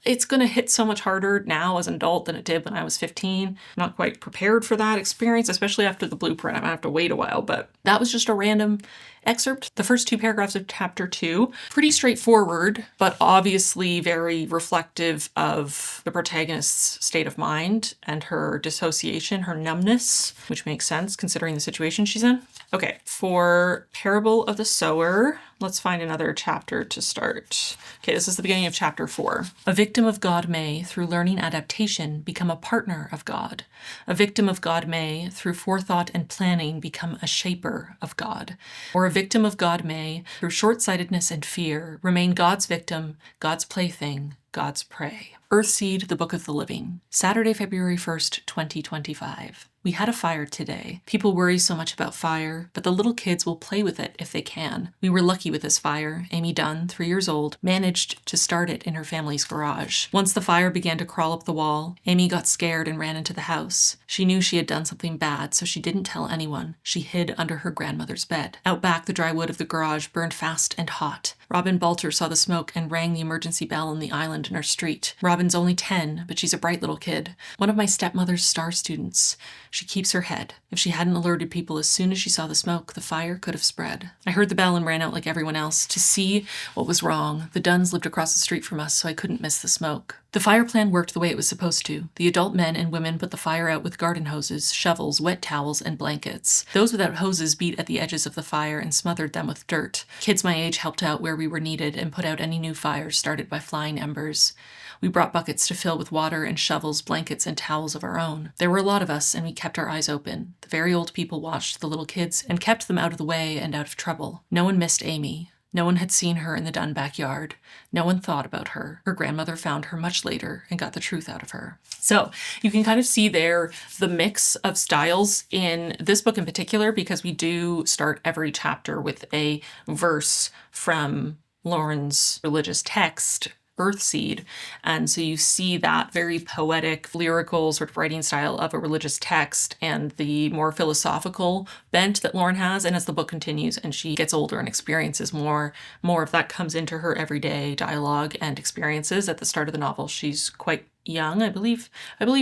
It's gonna hit so much harder now as an adult than it did when I was 15. I'm not quite prepared for that experience, especially after the blueprint. I'm gonna have to wait a while, but that was just a random excerpt. The first 2 paragraphs of chapter 2, pretty straightforward, but obviously very reflective of the protagonist's state of mind and her dissociation, her numbness, which makes sense considering the situation she's in. Okay, for Parable of the Sower, let's find another chapter to start. Okay, this is the beginning of chapter 4. A victim of God may, through learning adaptation, become a partner of God. A victim of God may, through forethought and planning, become a shaper of God. Or a victim of God may, through short-sightedness and fear, remain God's victim, God's plaything, God's prey. Earthseed, the Book of the Living. Saturday, February 1st, 2025. We had a fire today. People worry so much about fire, but the little kids will play with it if they can. We were lucky with this fire. Amy Dunn, 3 years old, managed to start it in her family's garage. Once the fire began to crawl up the wall, Amy got scared and ran into the house. She knew she had done something bad, so she didn't tell anyone. She hid under her grandmother's bed. Out back, the dry wood of the garage burned fast and hot. Robin Balter saw the smoke and rang the emergency bell on the island in our street. Robin's only 10, but she's a bright little kid. One of my stepmother's star students. She keeps her head. If she hadn't alerted people as soon as she saw the smoke, the fire could have spread. I heard the bell and ran out like everyone else to see what was wrong. The Dunns lived across the street from us, so I couldn't miss the smoke. The fire plan worked the way it was supposed to. The adult men and women put the fire out with garden hoses, shovels, wet towels, and blankets. Those without hoses beat at the edges of the fire and smothered them with dirt. Kids my age helped out where we were needed and put out any new fires started by flying embers. We brought buckets to fill with water and shovels, blankets, and towels of our own. There were a lot of us, and we kept our eyes open. The very old people watched the little kids and kept them out of the way and out of trouble. No one missed Amy. No one had seen her in the Dunn backyard. No one thought about her. Her grandmother found her much later and got the truth out of her. So you can kind of see there the mix of styles in this book in particular, because we do start every chapter with a verse from Lauren's religious text, Earthseed. And so you see that very poetic, lyrical sort of writing style of a religious text and the more philosophical bent that Lauren has. And as the book continues and she gets older and experiences more of that comes into her everyday dialogue and experiences. At the start of the novel, she's quite young. I believe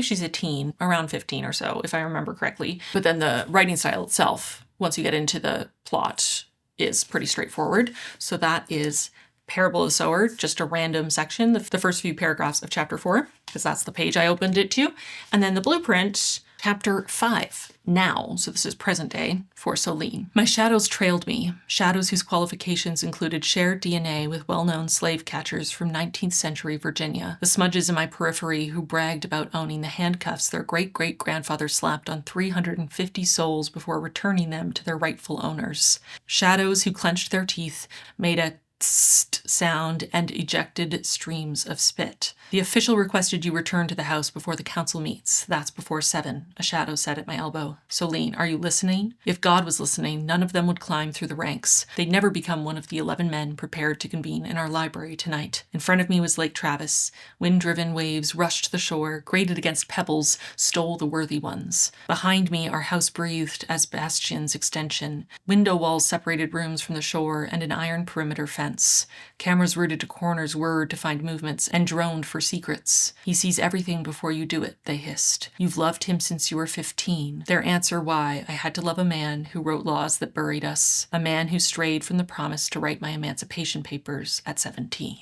she's a teen, around 15 or so, if I remember correctly. But then the writing style itself, once you get into the plot, is pretty straightforward. So that is Parable of the Sower, just a random section, the first few paragraphs of chapter 4, because that's the page I opened it to. And then the blueprint, chapter 5, now. So this is present day for Celine. My shadows trailed me, shadows whose qualifications included shared DNA with well-known slave catchers from 19th century Virginia, the smudges in my periphery who bragged about owning the handcuffs their great-great-grandfather slapped on 350 souls before returning them to their rightful owners. Shadows who clenched their teeth, made a sound and ejected streams of spit. The official requested you return to the house before the council meets. That's before 7, a shadow said at my elbow. Celine, are you listening? If God was listening, none of them would climb through the ranks. They'd never become one of the 11 men prepared to convene in our library tonight. In front of me was Lake Travis. Wind-driven waves rushed the shore, grated against pebbles, stole the worthy ones. Behind me, our house breathed as bastion's extension. Window walls separated rooms from the shore and an iron perimeter fence. Cameras rooted to corners whirred to find movements and droned for secrets. He sees everything before you do it, they hissed. You've loved him since you were 15. Their answer why I had to love a man who wrote laws that buried us, a man who strayed from the promise to write my emancipation papers at 17.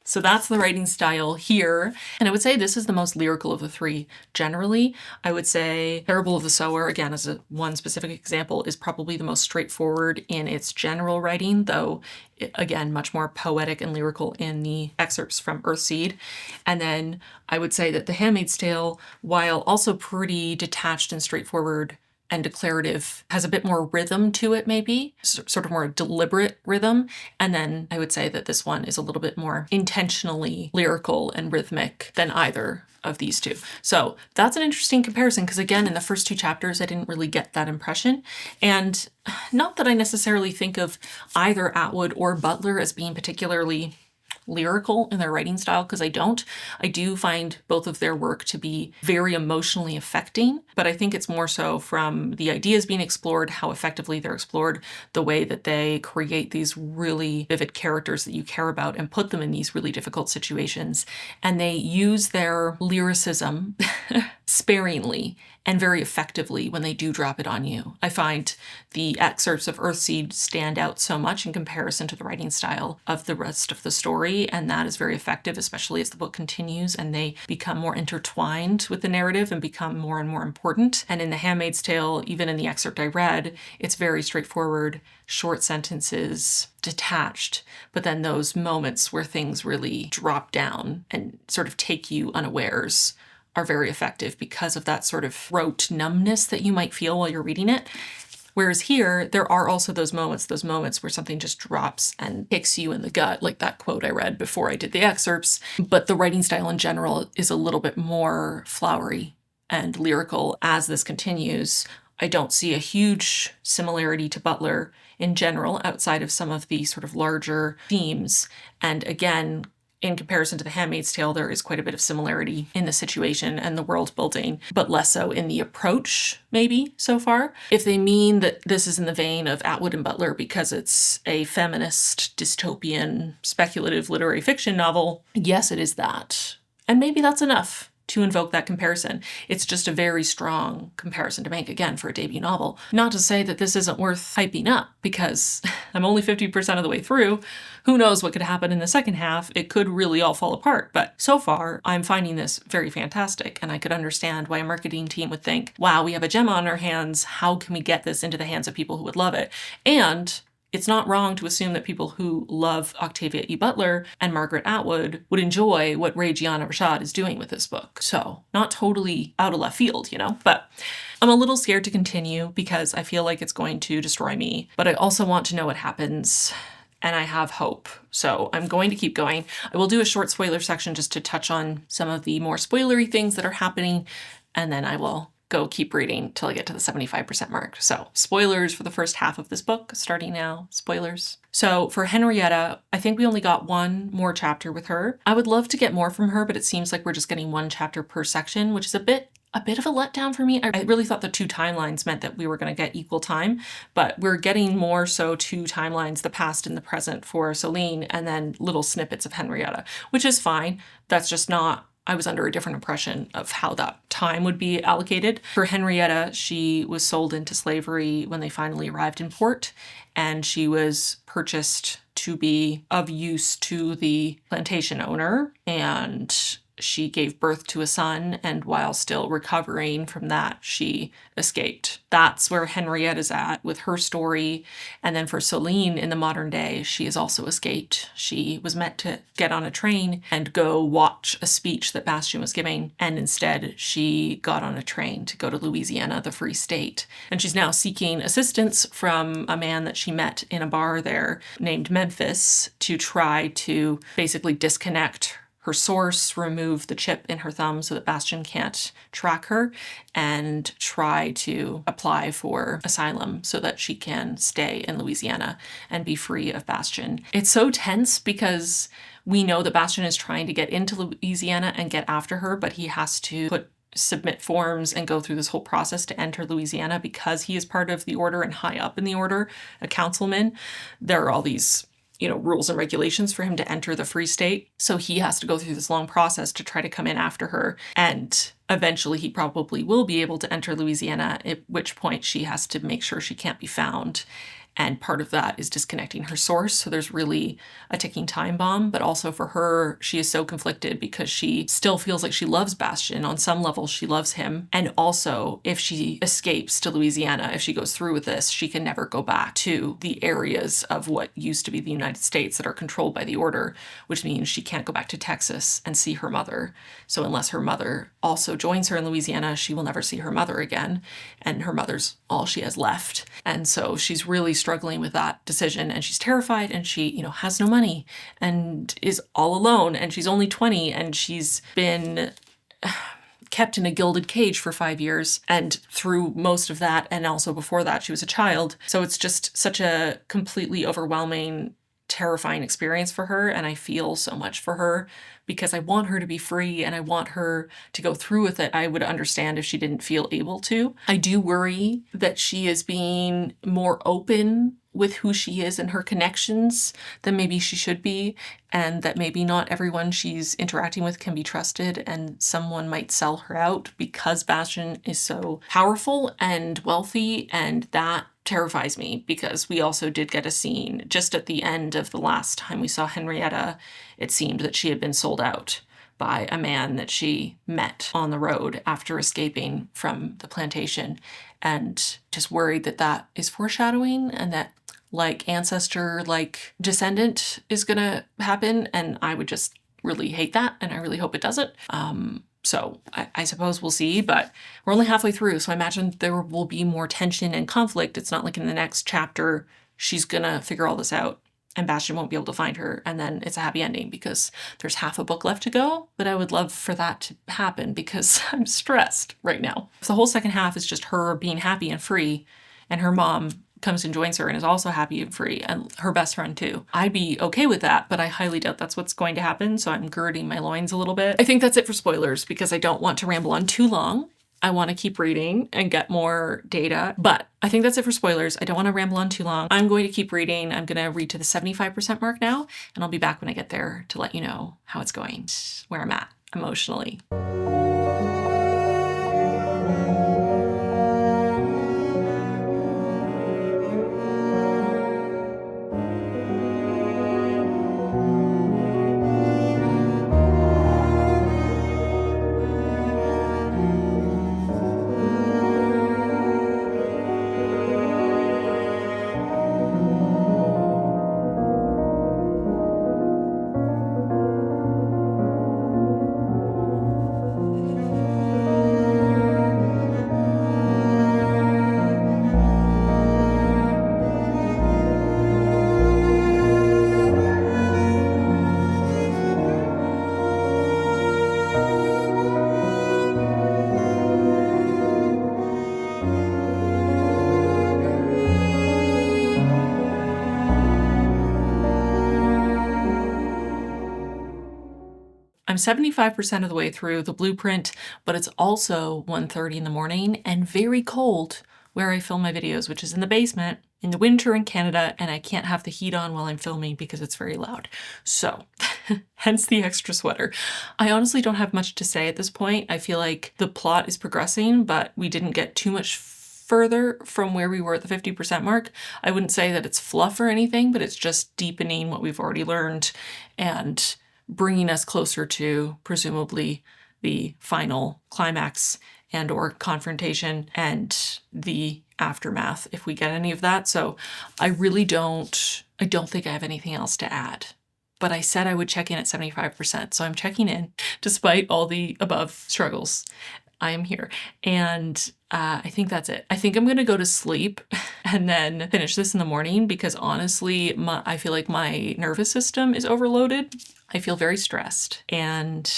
So that's the writing style here. And I would say this is the most lyrical of the three. Generally, I would say Parable of the Sower, again, as one specific example, is probably the most straightforward in its general writing, though, again, much more poetic and lyrical in the excerpts from Earthseed. And then I would say that The Handmaid's Tale, while also pretty detached and straightforward and declarative, has a bit more rhythm to it, maybe, sort of more deliberate rhythm. And then I would say that this one is a little bit more intentionally lyrical and rhythmic than either of these two. So that's an interesting comparison, because again, in the first 2 chapters, I didn't really get that impression. And not that I necessarily think of either Atwood or Butler as being particularly lyrical in their writing style, because I don't. I do find both of their work to be very emotionally affecting, but I think it's more so from the ideas being explored, how effectively they're explored, the way that they create these really vivid characters that you care about and put them in these really difficult situations. And they use their lyricism sparingly and very effectively when they do drop it on you. I find the excerpts of Earthseed stand out so much in comparison to the writing style of the rest of the story, and that is very effective, especially as the book continues and they become more intertwined with the narrative and become more and more important. And in The Handmaid's Tale, even in the excerpt I read, it's very straightforward, short sentences, detached, but then those moments where things really drop down and sort of take you unawares are very effective because of that sort of rote numbness that you might feel while you're reading it. Whereas here, there are also those moments where something just drops and kicks you in the gut, like that quote I read before I did the excerpts. But the writing style in general is a little bit more flowery and lyrical as this continues. I don't see a huge similarity to Butler in general outside of some of the sort of larger themes. And again, in comparison to The Handmaid's Tale, there is quite a bit of similarity in the situation and the world building, but less so in the approach, maybe, so far. If they mean that this is in the vein of Atwood and Butler because it's a feminist, dystopian, speculative literary fiction novel, yes, it is that. And maybe that's enough to invoke that comparison. It's just a very strong comparison to make, again, for a debut novel. Not to say that this isn't worth hyping up, because I'm only 50% of the way through. Who knows what could happen in the second half? It could really all fall apart. But so far, I'm finding this very fantastic, and I could understand why a marketing team would think, wow, we have a gem on our hands. How can we get this into the hands of people who would love it? And it's not wrong to assume that people who love Octavia E. Butler and Margaret Atwood would enjoy what Rae Giana Rashad is doing with this book. So not totally out of left field, you know, but I'm a little scared to continue because I feel like it's going to destroy me, but I also want to know what happens. And I have hope. So I'm going to keep going. I will do a short spoiler section just to touch on some of the more spoilery things that are happening. And then I will go keep reading till I get to the 75% mark. So spoilers for the first half of this book, starting now, spoilers. So for Henrietta, I think we only got one more chapter with her. I would love to get more from her, but it seems like we're just getting one chapter per section, which is a bit of a letdown for me. I really thought the two timelines meant that we were going to get equal time, but we're getting more so two timelines, the past and the present for Celine, and then little snippets of Henrietta, which is fine. That's just not, I was under a different impression of how that time would be allocated. For Henrietta, she was sold into slavery when they finally arrived in port, and she was purchased to be of use to the plantation owner, and she gave birth to a son, and while still recovering from that, she escaped. That's where Henrietta's at with her story. And then for Celine in the modern day, she has also escaped. She was meant to get on a train and go watch a speech that Bastian was giving, and instead she got on a train to go to Louisiana, the Free State. And she's now seeking assistance from a man that she met in a bar there named Memphis to try to basically disconnect her source, remove the chip in her thumb so that Bastian can't track her, and try to apply for asylum so that she can stay in Louisiana and be free of Bastian. It's so tense because we know that Bastian is trying to get into Louisiana and get after her, but he has to submit forms and go through this whole process to enter Louisiana because he is part of the order and high up in the order, a councilman. There are all these rules and regulations for him to enter the Free State. So he has to go through this long process to try to come in after her. And eventually he probably will be able to enter Louisiana, at which point she has to make sure she can't be found. And part of that is disconnecting her source. So there's really a ticking time bomb. But also for her, she is so conflicted because she still feels like she loves Bastian. On some level, she loves him. And also, if she escapes to Louisiana, if she goes through with this, she can never go back to the areas of what used to be the United States that are controlled by the order, which means she can't go back to Texas and see her mother. So unless her mother also joins her in Louisiana, she will never see her mother again. And her mother's all she has left. And so she's really struggling with that decision, and she's terrified, and she, has no money and is all alone, and she's only 20, and she's been kept in a gilded cage for 5 years, and through most of that, and also before that, she was a child. So it's just such a completely overwhelming terrifying experience for her, and I feel so much for her because I want her to be free and I want her to go through with it. I would understand if she didn't feel able to. I do worry that she is being more open with who she is and her connections than maybe she should be, and that maybe not everyone she's interacting with can be trusted, and someone might sell her out because Bastian is so powerful and wealthy, and that terrifies me because we also did get a scene just at the end of the last time we saw Henrietta. It seemed that she had been sold out by a man that she met on the road after escaping from the plantation, and just worried that that is foreshadowing and that like ancestor, like descendant is gonna happen, and I would just really hate that, and I really hope it doesn't. So I suppose we'll see, but we're only halfway through, so I imagine there will be more tension and conflict. It's not like in the next chapter she's gonna figure all this out and Bastian won't be able to find her, and then it's a happy ending, because there's half a book left to go. But I would love for that to happen because I'm stressed right now. If the whole second half is just her being happy and free, and her mom comes and joins her and is also happy and free, and her best friend too, I'd be okay with that, but I highly doubt that's what's going to happen, so I'm girding my loins a little bit. I think that's it for spoilers because I don't want to ramble on too long. I want to keep reading and get more data, but I think that's it for spoilers. I don't want to ramble on too long. I'm going to keep reading. I'm going to read to the 75% mark now, and I'll be back when I get there to let you know how it's going, where I'm at emotionally. I'm 75% of the way through the blueprint, but it's also 1:30 in the morning and very cold where I film my videos, which is in the basement in the winter in Canada, and I can't have the heat on while I'm filming because it's very loud. So, hence the extra sweater. I honestly don't have much to say at this point. I feel like the plot is progressing, but we didn't get too much further from where we were at the 50% mark. I wouldn't say that it's fluff or anything, but it's just deepening what we've already learned and bringing us closer to presumably the final climax and or confrontation and the aftermath if we get any of that. So I don't think I have anything else to add. But I said I would check in at 75%, so I'm checking in despite all the above struggles. I am here. And I think that's it. I think I'm going to go to sleep and then finish this in the morning because honestly, I feel like my nervous system is overloaded. I feel very stressed, and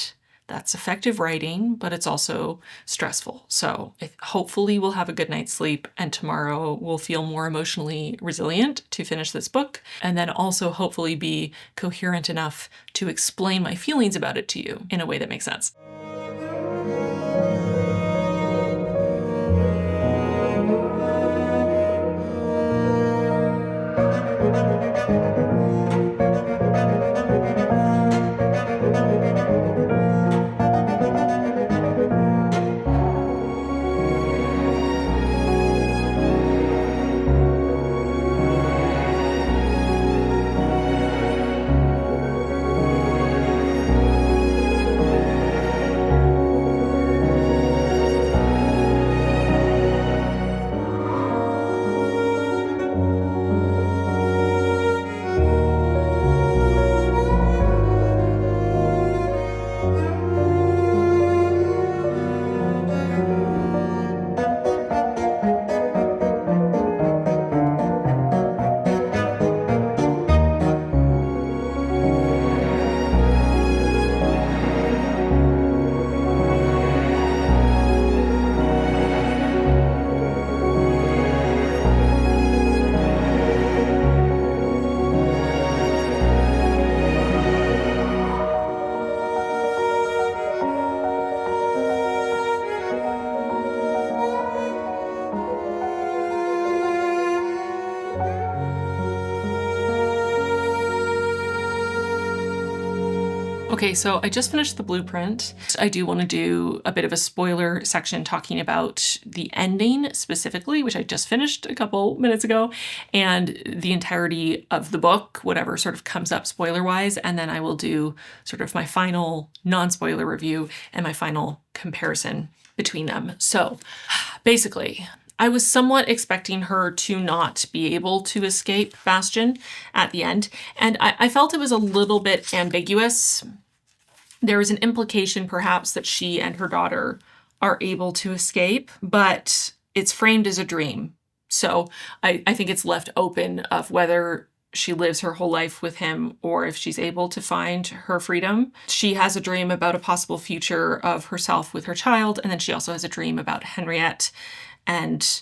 that's effective writing, but it's also stressful. So hopefully we'll have a good night's sleep, and tomorrow we'll feel more emotionally resilient to finish this book, and then also hopefully be coherent enough to explain my feelings about it to you in a way that makes sense. Okay, so I just finished the blueprint. I do want to do a bit of a spoiler section talking about the ending specifically, which I just finished a couple minutes ago, and the entirety of the book, whatever sort of comes up spoiler-wise, and then I will do sort of my final non-spoiler review and my final comparison between them. So basically, I was somewhat expecting her to not be able to escape Bastian at the end, and I felt it was a little bit ambiguous. There is an implication perhaps that she and her daughter are able to escape, but it's framed as a dream. So I think it's left open of whether she lives her whole life with him or if she's able to find her freedom. She has a dream about a possible future of herself with her child, and then she also has a dream about Henriette and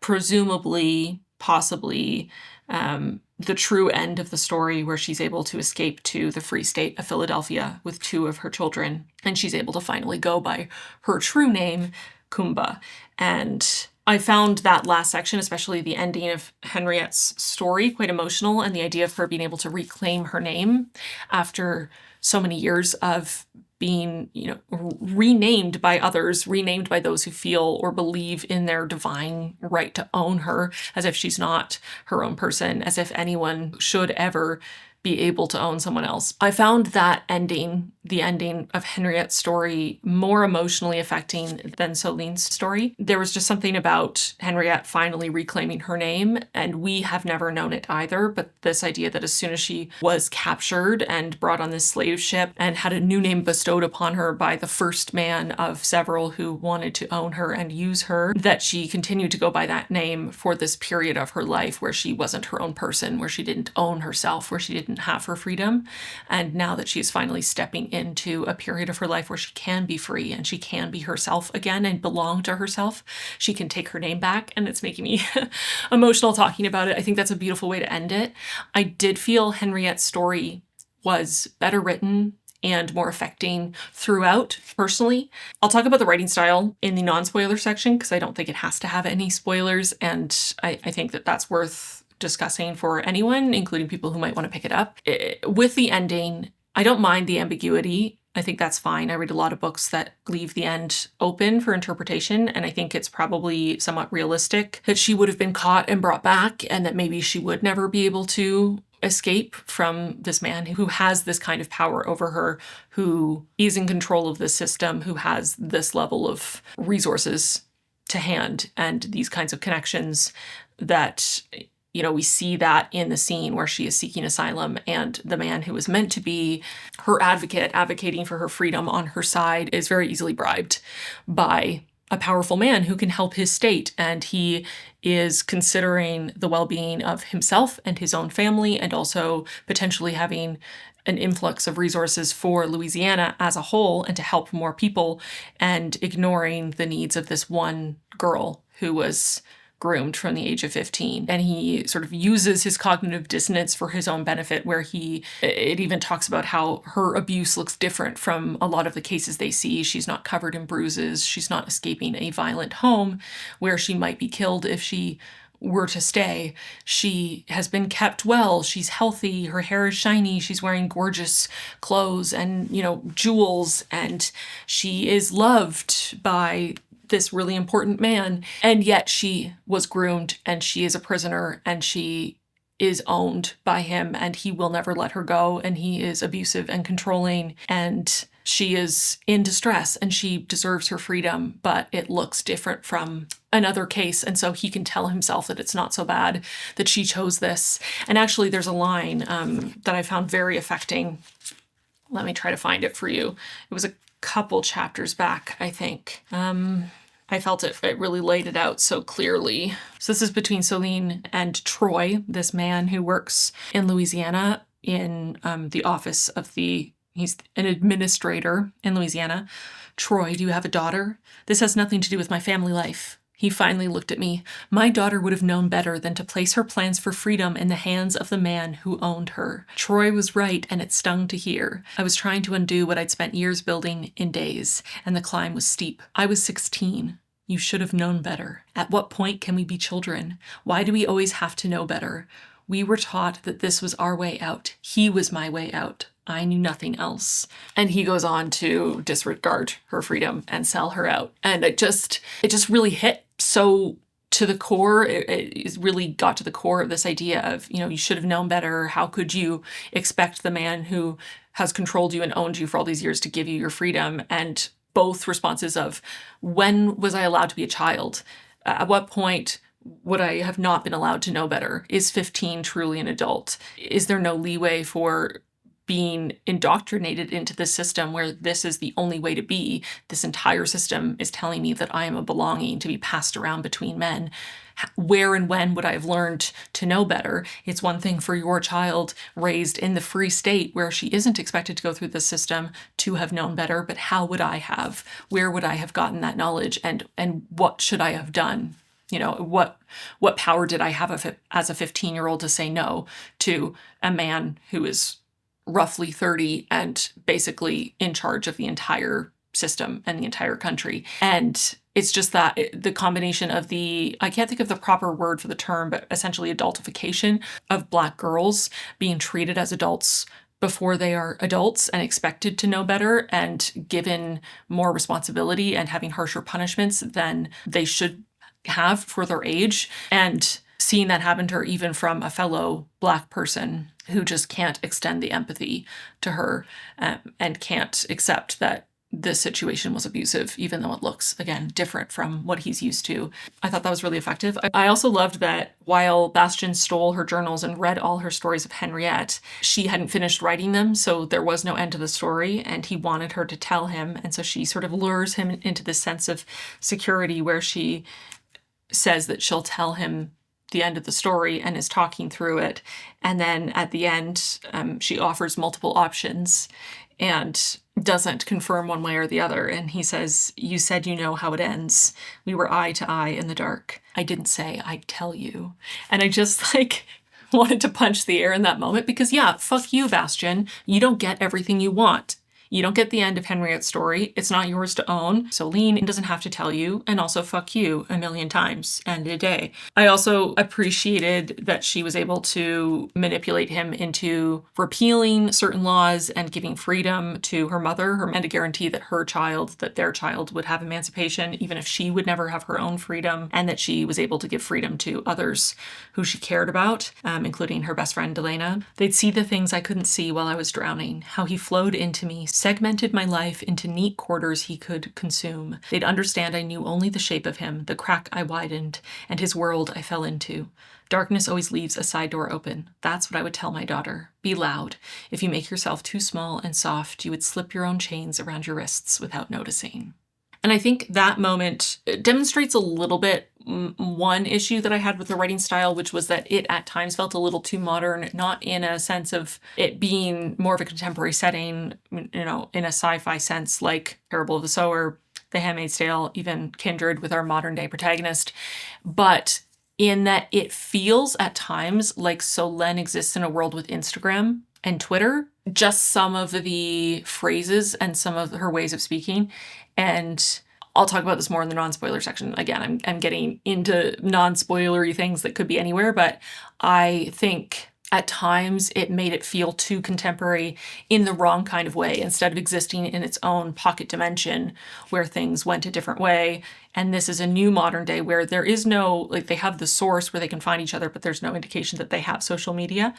presumably, possibly, the true end of the story where she's able to escape to the Free State of Philadelphia with 2 of her children, and she's able to finally go by her true name, Kumba. And I found that last section, especially the ending of Henriette's story, quite emotional, and the idea of her being able to reclaim her name after so many years of being, renamed by others, renamed by those who feel or believe in their divine right to own her, as if she's not her own person, as if anyone should ever be able to own someone else. I found that ending, the ending of Henriette's story, more emotionally affecting than Soline's story. There was just something about Henriette finally reclaiming her name, and we have never known it either, but this idea that as soon as she was captured and brought on this slave ship and had a new name bestowed upon her by the first man of several who wanted to own her and use her, that she continued to go by that name for this period of her life where she wasn't her own person, where she didn't own herself, where she didn't have her freedom. And now that she's finally stepping into a period of her life where she can be free and she can be herself again and belong to herself, she can take her name back. And it's making me emotional talking about it. I think that's a beautiful way to end it. I did feel Henriette's story was better written and more affecting throughout, personally. I'll talk about the writing style in the non-spoiler section because I don't think it has to have any spoilers, and I think that that's worth discussing for anyone, including people who might want to pick it up. With the ending, I don't mind the ambiguity. I think that's fine. I read a lot of books that leave the end open for interpretation, and I think it's probably somewhat realistic that she would have been caught and brought back, and that maybe she would never be able to escape from this man who has this kind of power over her, who is in control of the system, who has this level of resources to hand and these kinds of connections that, we see that in the scene where she is seeking asylum, and the man who is meant to be her advocate, advocating for her freedom on her side, is very easily bribed by a powerful man who can help his state. And he is considering the well-being of himself and his own family, and also potentially having an influx of resources for Louisiana as a whole and to help more people, and ignoring the needs of this one girl who was groomed from the age of 15. And he sort of uses his cognitive dissonance for his own benefit, where it even talks about how her abuse looks different from a lot of the cases they see. She's not covered in bruises. She's not escaping a violent home where she might be killed if she were to stay. She has been kept well. She's healthy. Her hair is shiny. She's wearing gorgeous clothes and, jewels. And she is loved by this really important man, and yet she was groomed, and she is a prisoner, and she is owned by him, and he will never let her go, and he is abusive and controlling, and she is in distress, and she deserves her freedom, but it looks different from another case, and so he can tell himself that it's not so bad, that she chose this. And actually there's a line that I found very affecting. Let me try to find it for you. It was a couple chapters back, I think. I felt it really laid it out so clearly. So this is between Soline and Troy, this man who works in Louisiana in the office of he's an administrator in Louisiana. Troy, do you have a daughter? This has nothing to do with my family life. He finally looked at me. My daughter would have known better than to place her plans for freedom in the hands of the man who owned her. Troy was right, and it stung to hear. I was trying to undo what I'd spent years building in days, and the climb was steep. I was 16. You should have known better. At what point can we be children? Why do we always have to know better? We were taught that this was our way out. He was my way out. I knew nothing else. And he goes on to disregard her freedom and sell her out. And it just really hit so to the core. It really got to the core of this idea of, you should have known better. How could you expect the man who has controlled you and owned you for all these years to give you your freedom? And both responses of, when was I allowed to be a child? At what point would I have not been allowed to know better? Is 15 truly an adult? Is there no leeway for being indoctrinated into this system where this is the only way to be? This entire system is telling me that I am a belonging to be passed around between men. Where and when would I have learned to know better? It's one thing for your child raised in the free state where she isn't expected to go through this system to have known better, but how would I have? Where would I have gotten that knowledge? And what should I have done? What power did I have as a 15-year-old to say no to a man who is roughly 30 and basically in charge of the entire system and the entire country? And it's just that the combination of I can't think of the proper word for the term, but essentially adultification of Black girls being treated as adults before they are adults and expected to know better and given more responsibility and having harsher punishments than they should have for their age. And seeing that happen to her even from a fellow Black person who just can't extend the empathy to her and can't accept that this situation was abusive, even though it looks, again, different from what he's used to. I thought that was really effective. I also loved that while Bastian stole her journals and read all her stories of Henriette, she hadn't finished writing them, so there was no end to the story, and he wanted her to tell him. And so she sort of lures him into this sense of security where she says that she'll tell him the end of the story and is talking through it. And then at the end, she offers multiple options and doesn't confirm one way or the other. And he says, "You said you know how it ends. We were eye to eye in the dark. I didn't say I'd tell you." And I just wanted to punch the air in that moment because fuck you, Bastian. You don't get everything you want. You don't get the end of Henriette's story. It's not yours to own. So Lean doesn't have to tell you. And also fuck you a million times and a day. I also appreciated that she was able to manipulate him into repealing certain laws and giving freedom to her mother and to guarantee that their child would have emancipation, even if she would never have her own freedom, and that she was able to give freedom to others who she cared about, including her best friend, Delena. They'd see the things I couldn't see while I was drowning, how he flowed into me, segmented my life into neat quarters he could consume. They'd understand I knew only the shape of him, the crack I widened, and his world I fell into. Darkness always leaves a side door open. That's what I would tell my daughter. Be loud. If you make yourself too small and soft, you would slip your own chains around your wrists without noticing. And I think that moment demonstrates a little bit one issue that I had with the writing style, which was that it at times felt a little too modern, not in a sense of it being more of a contemporary setting, in a sci-fi sense, like Parable of the Sower, The Handmaid's Tale, even Kindred with our modern day protagonist, but in that it feels at times like Solène exists in a world with Instagram and Twitter, just some of the phrases and some of her ways of speaking. And I'll talk about this more in the non-spoiler section. Again, I'm getting into non-spoilery things that could be anywhere, but I think at times it made it feel too contemporary in the wrong kind of way, instead of existing in its own pocket dimension where things went a different way. And this is a new modern day where there is no, they have the source where they can find each other, but there's no indication that they have social media.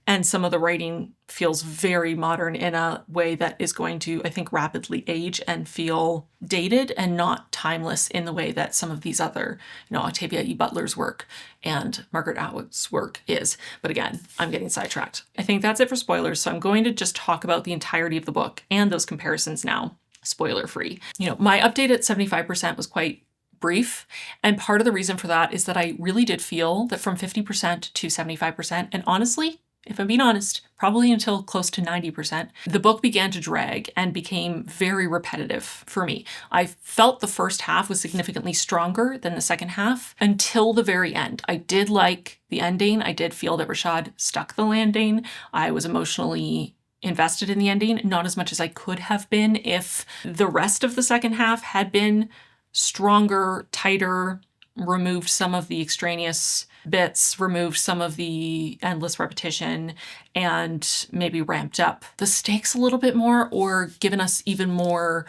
And some of the writing feels very modern in a way that is going to, I think, rapidly age and feel dated and not timeless in the way that some of these other, Octavia E. Butler's work and Margaret Atwood's work is. But again, I'm getting sidetracked. I think that's it for spoilers. So I'm going to just talk about the entirety of the book and those comparisons now, spoiler free. My update at 75% was quite brief. And part of the reason for that is that I really did feel that from 50% to 75%, and honestly, if I'm being honest, probably until close to 90%, the book began to drag and became very repetitive for me. I felt the first half was significantly stronger than the second half until the very end. I did like the ending. I did feel that Rashad stuck the landing. I was emotionally invested in the ending, not as much as I could have been if the rest of the second half had been stronger, tighter, removed some of the extraneous bits, removed some of the endless repetition, and maybe ramped up the stakes a little bit more, or given us even more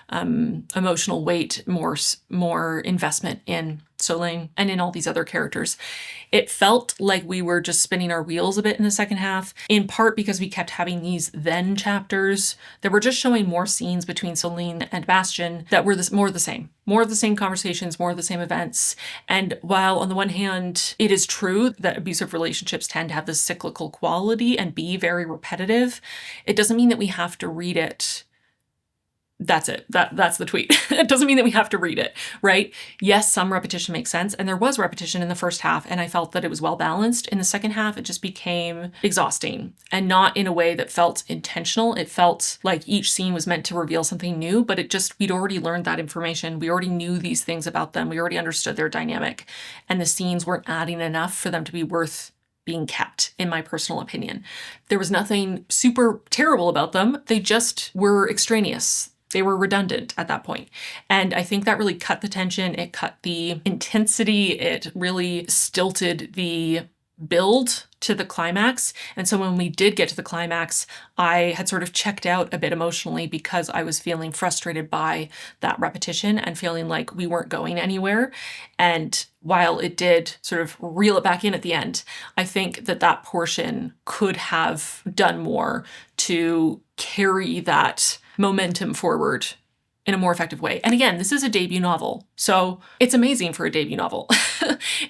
emotional weight, more investment in Solane and in all these other characters. It felt like we were just spinning our wheels a bit in the second half, in part because we kept having these then chapters that were just showing more scenes between Solane and Bastian that were more of the same. More of the same conversations, more of the same events. And while on the one hand, it is true that abusive relationships tend to have this cyclical quality and be very repetitive, it doesn't mean that we have to read it. That's it. That's the tweet. It doesn't mean that we have to read it, right? Yes, some repetition makes sense. And there was repetition in the first half, and I felt that it was well balanced. In the second half, it just became exhausting, and not in a way that felt intentional. It felt like each scene was meant to reveal something new, but we'd already learned that information. We already knew these things about them. We already understood their dynamic, and the scenes weren't adding enough for them to be worth being kept, in my personal opinion. There was nothing super terrible about them. They just were extraneous. They were redundant at that point. And I think that really cut the tension. It cut the intensity. It really stilted the build to the climax. And so when we did get to the climax, I had sort of checked out a bit emotionally because I was feeling frustrated by that repetition and feeling like we weren't going anywhere. And while it did sort of reel it back in at the end, I think that portion could have done more to carry that momentum forward in a more effective way. And again, this is a debut novel, so it's amazing for a debut novel.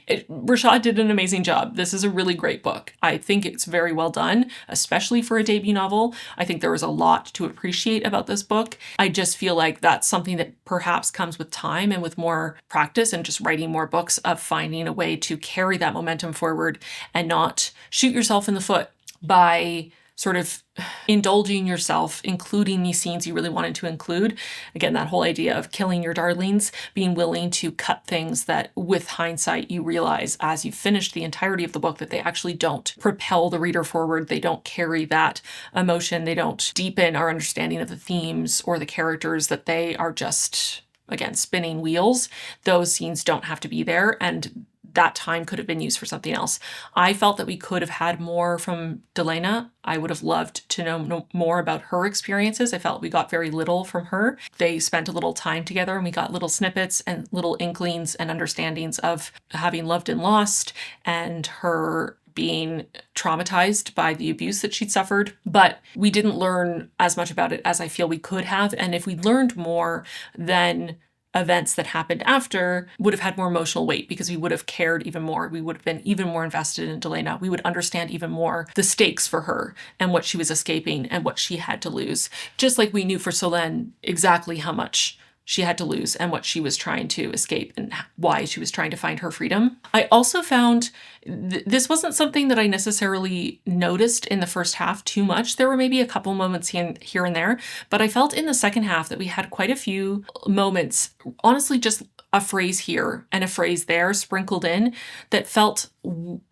Rashad did an amazing job. This is a really great book. I think it's very well done, especially for a debut novel. I think there was a lot to appreciate about this book. I just feel like that's something that perhaps comes with time and with more practice and just writing more books, of finding a way to carry that momentum forward and not shoot yourself in the foot by sort of indulging yourself, including these scenes you really wanted to include. Again, that whole idea of killing your darlings, being willing to cut things that with hindsight you realize as you finish the entirety of the book that they actually don't propel the reader forward. They don't carry that emotion. They don't deepen our understanding of the themes or the characters, that they are just, again, spinning wheels. Those scenes don't have to be there, and that time could have been used for something else. I felt that we could have had more from Delena. I would have loved to know more about her experiences. I felt we got very little from her. They spent a little time together and we got little snippets and little inklings and understandings of having loved and lost, and her being traumatized by the abuse that she'd suffered. But we didn't learn as much about it as I feel we could have. And if we learned more, then events that happened after would have had more emotional weight, because we would have cared even more. We would have been even more invested in Delena. We would understand even more the stakes for her and what she was escaping and what she had to lose. Just like we knew for Solène exactly how much she had to lose and what she was trying to escape and why she was trying to find her freedom. I also found this wasn't something that I necessarily noticed in the first half too much. There were maybe a couple moments here and there, but I felt in the second half that we had quite a few moments, honestly, just a phrase here and a phrase there sprinkled in, that felt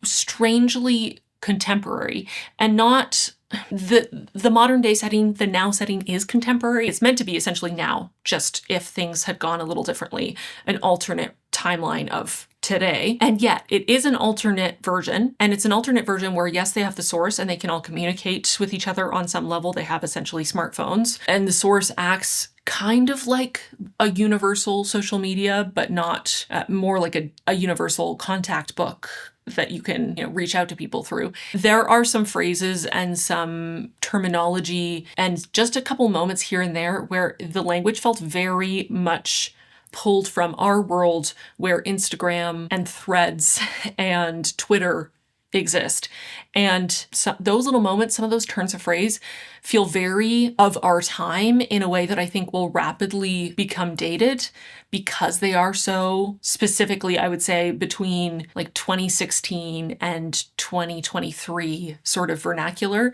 strangely contemporary, and not the modern day setting. The now setting is contemporary. It's meant to be essentially now, just if things had gone a little differently, an alternate timeline of today. And yet it is an alternate version, and it's an alternate version where, yes, they have the source and they can all communicate with each other on some level. They have essentially smartphones, and the source acts kind of like a universal social media, but not more like a universal contact book that you can, reach out to people through. There are some phrases and some terminology and just a couple moments here and there where the language felt very much pulled from our world, where Instagram and Threads and Twitter exist. And those little moments, some of those turns of phrase feel very of our time in a way that I think will rapidly become dated, because they are so specifically, I would say, between like 2016 and 2023 sort of vernacular.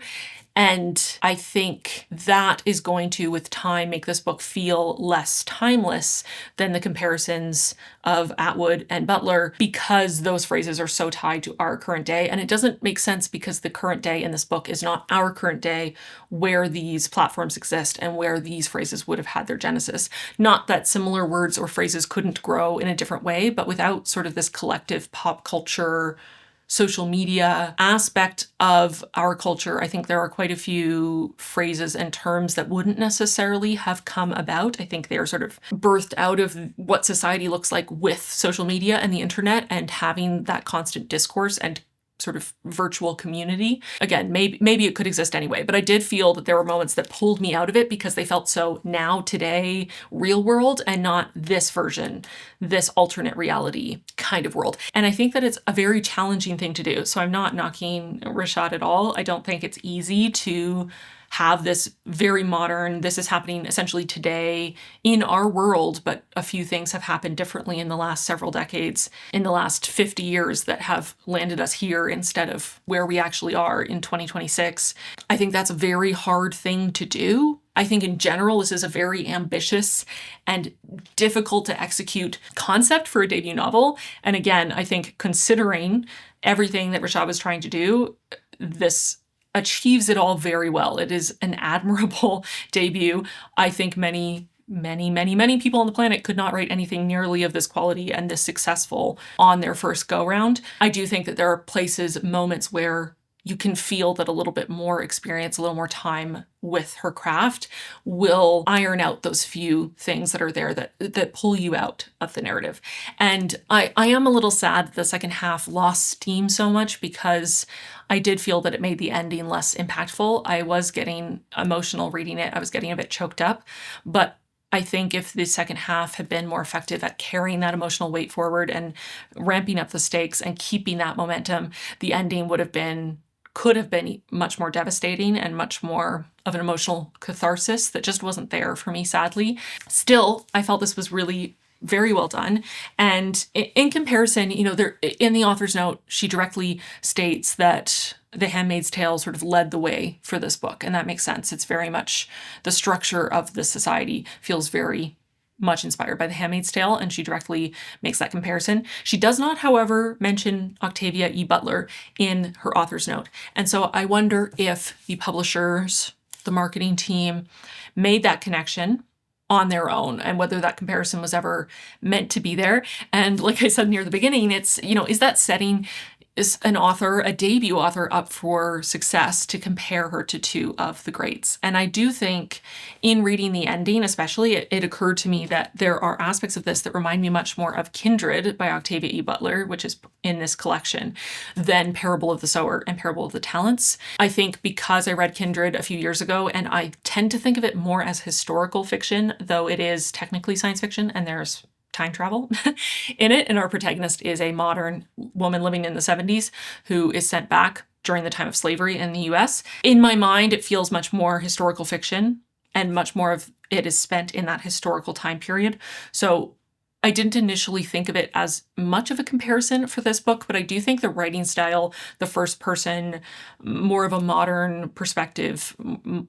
And I think that is going to, with time, make this book feel less timeless than the comparisons of Atwood and Butler, because those phrases are so tied to our current day. And it doesn't make sense because the current day in this book is not our current day where these platforms exist and where these phrases would have had their genesis. Not that similar words or phrases couldn't grow in a different way, but without sort of this collective pop culture, social media aspect of our culture, I think there are quite a few phrases and terms that wouldn't necessarily have come about. I think they are sort of birthed out of what society looks like with social media and the internet and having that constant discourse and sort of virtual community. Again, maybe it could exist anyway, but I did feel that there were moments that pulled me out of it because they felt so now, today, real world, and not this version, this alternate reality kind of world. And I think that it's a very challenging thing to do. So I'm not knocking Rashad at all. I don't think it's easy to have this very modern, this is happening essentially today in our world, but a few things have happened differently in the last several decades, in the last 50 years that have landed us here instead of where we actually are in 2026. I think that's a very hard thing to do. I think in general, this is a very ambitious and difficult to execute concept for a debut novel. And again, I think considering everything that Rashad was trying to do, this achieves it all very well. It is an admirable debut. I think many people on the planet could not write anything nearly of this quality and this successful on their first go round. I do think that there are places, moments where you can feel that a little bit more experience, a little more time with her craft will iron out those few things that are there that pull you out of the narrative. And I am a little sad that the second half lost steam so much because I did feel that it made the ending less impactful. I was getting emotional reading it. I was getting a bit choked up, but I think if the second half had been more effective at carrying that emotional weight forward and ramping up the stakes and keeping that momentum, the ending could have been much more devastating and much more of an emotional catharsis that just wasn't there for me, sadly. Still, I felt this was really very well done. And in comparison, there in the author's note, she directly states that The Handmaid's Tale sort of led the way for this book. And that makes sense. It's very much the structure of this society feels very much inspired by The Handmaid's Tale, and she directly makes that comparison. She does not, however, mention Octavia E. Butler in her author's note. And so I wonder if the publishers, the marketing team, made that connection on their own and whether that comparison was ever meant to be there. And like I said near the beginning, it's, is that setting is an author, a debut author, up for success to compare her to two of the greats? And I do think in reading the ending, especially, it occurred to me that there are aspects of this that remind me much more of Kindred by Octavia E. Butler, which is in this collection, than Parable of the Sower and Parable of the Talents. I think because I read Kindred a few years ago, and I tend to think of it more as historical fiction, though it is technically science fiction, and there's time travel in it. And our protagonist is a modern woman living in the 70s who is sent back during the time of slavery in the US. In my mind, it feels much more historical fiction and much more of it is spent in that historical time period. So I didn't initially think of it as much of a comparison for this book, but I do think the writing style, the first person, more of a modern perspective,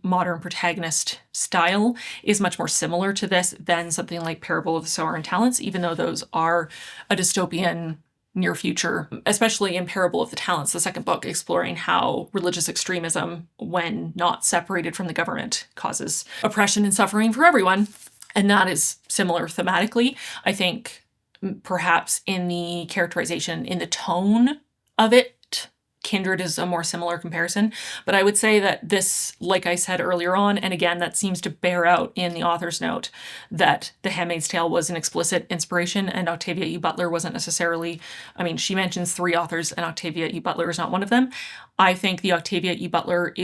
modern protagonist style is much more similar to this than something like Parable of the Sower and Talents, even though those are a dystopian near future, especially in Parable of the Talents, the second book, exploring how religious extremism, when not separated from the government, causes oppression and suffering for everyone. And that is similar thematically. I think perhaps in the characterization, in the tone of it, Kindred is a more similar comparison. But I would say that this, like I said earlier on, and again, that seems to bear out in the author's note, that The Handmaid's Tale was an explicit inspiration and Octavia E. Butler wasn't necessarily, she mentions 3 authors and Octavia E. Butler is not one of them. I think the Octavia E. Butler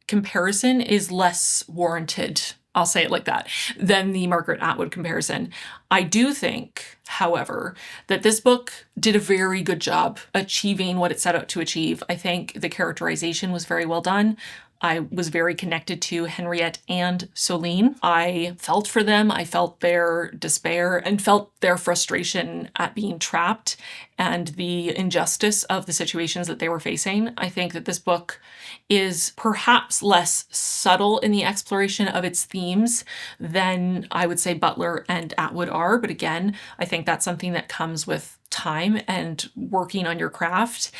comparison is less warranted, I'll say it like that, than the Margaret Atwood comparison. I do think, however, that this book did a very good job achieving what it set out to achieve. I think the characterization was very well done. I was very connected to Henriette and Soline. I felt for them. I felt their despair and felt their frustration at being trapped and the injustice of the situations that they were facing. I think that this book is perhaps less subtle in the exploration of its themes than I would say Butler and Atwood are. But again, I think that's something that comes with time and working on your craft.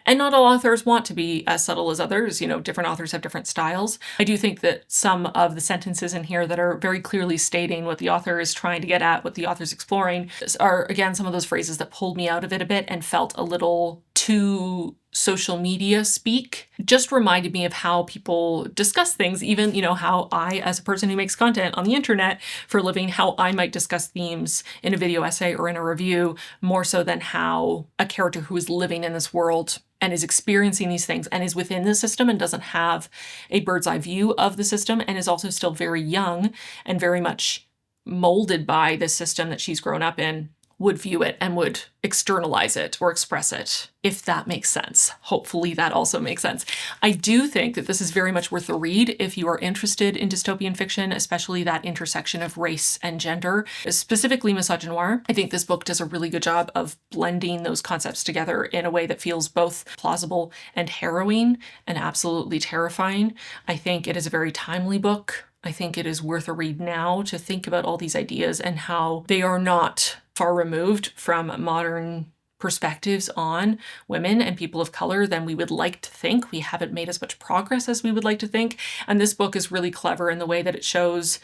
And not all authors want to be as subtle as others. You know, different authors have different styles. I do think that some of the sentences in here that are very clearly stating what the author is trying to get at, what the author's exploring, are, again, some of those phrases that pulled me out of it a bit and felt a little too social media speak. Just reminded me of how people discuss things, even, you know, how I, as a person who makes content on the internet for a living, how I might discuss themes in a video essay or in a review, more so than how a character who is living in this world and is experiencing these things and is within the system and doesn't have a bird's eye view of the system and is also still very young and very much molded by the system that she's grown up in, would view it and would externalize it or express it, if that makes sense. Hopefully that also makes sense. I do think that this is very much worth a read if you are interested in dystopian fiction, especially that intersection of race and gender, specifically misogynoir. I think this book does a really good job of blending those concepts together in a way that feels both plausible and harrowing and absolutely terrifying. I think it is a very timely book. I think it is worth a read now to think about all these ideas and how they are not far removed from modern perspectives on women and people of color than we would like to think. We haven't made as much progress as we would like to think. And this book is really clever in the way that it shows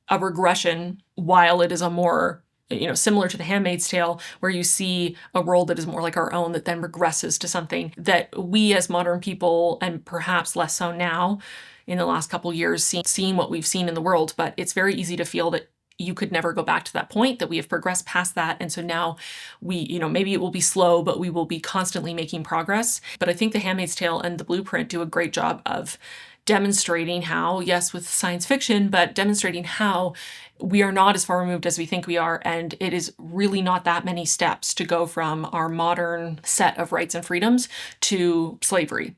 a regression while it is a more, you know, similar to The Handmaid's Tale, where you see a world that is more like our own that then regresses to something that we as modern people, and perhaps less so now in the last couple years, seeing what we've seen in the world. But it's very easy to feel that you could never go back to that point, that we have progressed past that. And so now we, you know, maybe it will be slow, but we will be constantly making progress. But I think The Handmaid's Tale and The Blueprint do a great job of demonstrating how, yes, with science fiction, but demonstrating how we are not as far removed as we think we are. And it is really not that many steps to go from our modern set of rights and freedoms to slavery.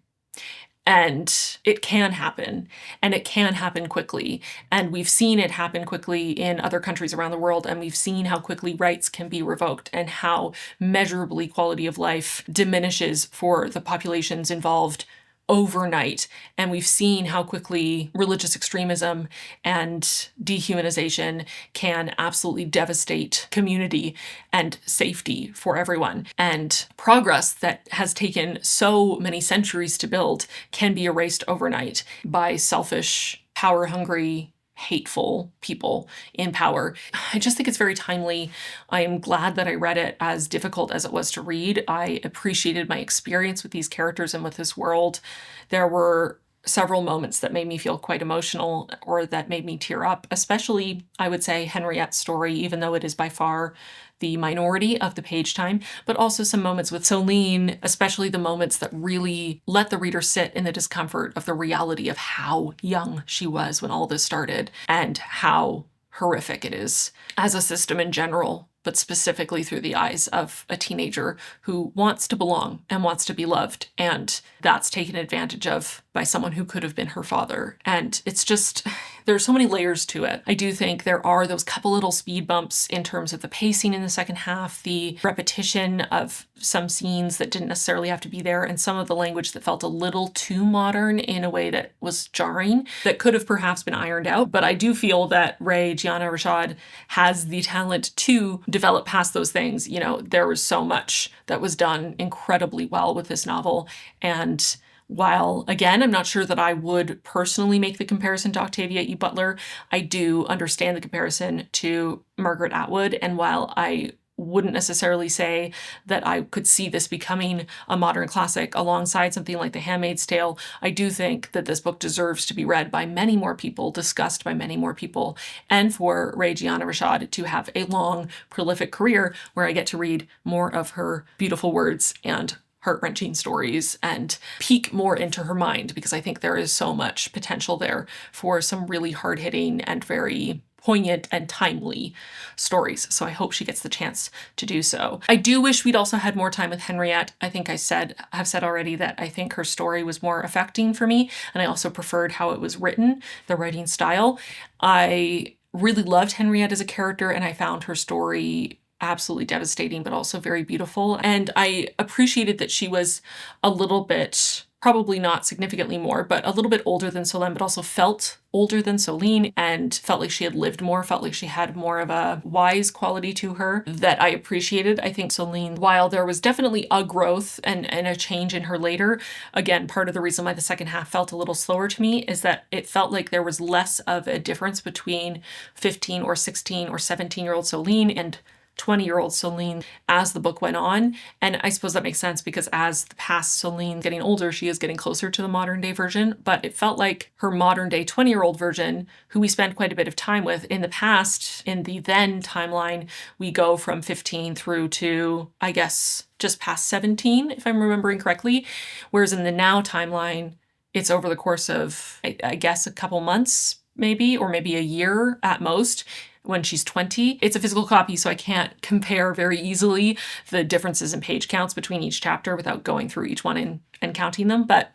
And it can happen, and it can happen quickly. And we've seen it happen quickly in other countries around the world, and we've seen how quickly rights can be revoked and how measurably quality of life diminishes for the populations involved overnight. And we've seen how quickly religious extremism and dehumanization can absolutely devastate community and safety for everyone. And progress that has taken so many centuries to build can be erased overnight by selfish, power-hungry, hateful people in power. I just think it's very timely. I am glad that I read it, as difficult as it was to read. I appreciated my experience with these characters and with this world. There were several moments that made me feel quite emotional or that made me tear up, especially, I would say, Henriette's story, even though it is by far the minority of the page time, but also some moments with Soline, especially the moments that really let the reader sit in the discomfort of the reality of how young she was when all this started and how horrific it is as a system in general, but specifically through the eyes of a teenager who wants to belong and wants to be loved. And that's taken advantage of by someone who could have been her father. And it's just, there's so many layers to it. I do think there are those couple little speed bumps in terms of the pacing in the second half, the repetition of some scenes that didn't necessarily have to be there, and some of the language that felt a little too modern in a way that was jarring, that could have perhaps been ironed out. But I do feel that Rae Giana Rashad has the talent to develop past those things. You know, there was so much that was done incredibly well with this novel. And while, again, I'm not sure that I would personally make the comparison to Octavia E. Butler, I do understand the comparison to Margaret Atwood. And while I wouldn't necessarily say that I could see this becoming a modern classic alongside something like The Handmaid's Tale, I do think that this book deserves to be read by many more people, discussed by many more people, and for Rae Giana Rashad to have a long, prolific career where I get to read more of her beautiful words and heart-wrenching stories and peek more into her mind, because I think there is so much potential there for some really hard-hitting and very poignant and timely stories. So I hope she gets the chance to do so. I do wish we'd also had more time with Henriette. I think have said already that I think her story was more affecting for me, and I also preferred how it was written, the writing style. I really loved Henriette as a character, and I found her story absolutely devastating, but also very beautiful. And I appreciated that she was a little bit, probably not significantly more, but a little bit older than Solène, but also felt older than Solène and felt like she had lived more, felt like she had more of a wise quality to her that I appreciated. I think Solène, while there was definitely a growth and a change in her later, again, part of the reason why the second half felt a little slower to me is that it felt like there was less of a difference between 15 or 16 or 17-year-old Solène and 20-year-old Solène as the book went on. And I suppose that makes sense because as the past Solène getting older, she is getting closer to the modern day version. But it felt like her modern day 20-year-old version, who we spent quite a bit of time with in the past, in the then timeline, we go from 15 through to, I guess, just past 17, if I'm remembering correctly. Whereas in the now timeline, it's over the course of, I guess, a couple months, maybe, or maybe a year at most, when she's 20. It's a physical copy, so I can't compare very easily the differences in page counts between each chapter without going through each one and counting them. But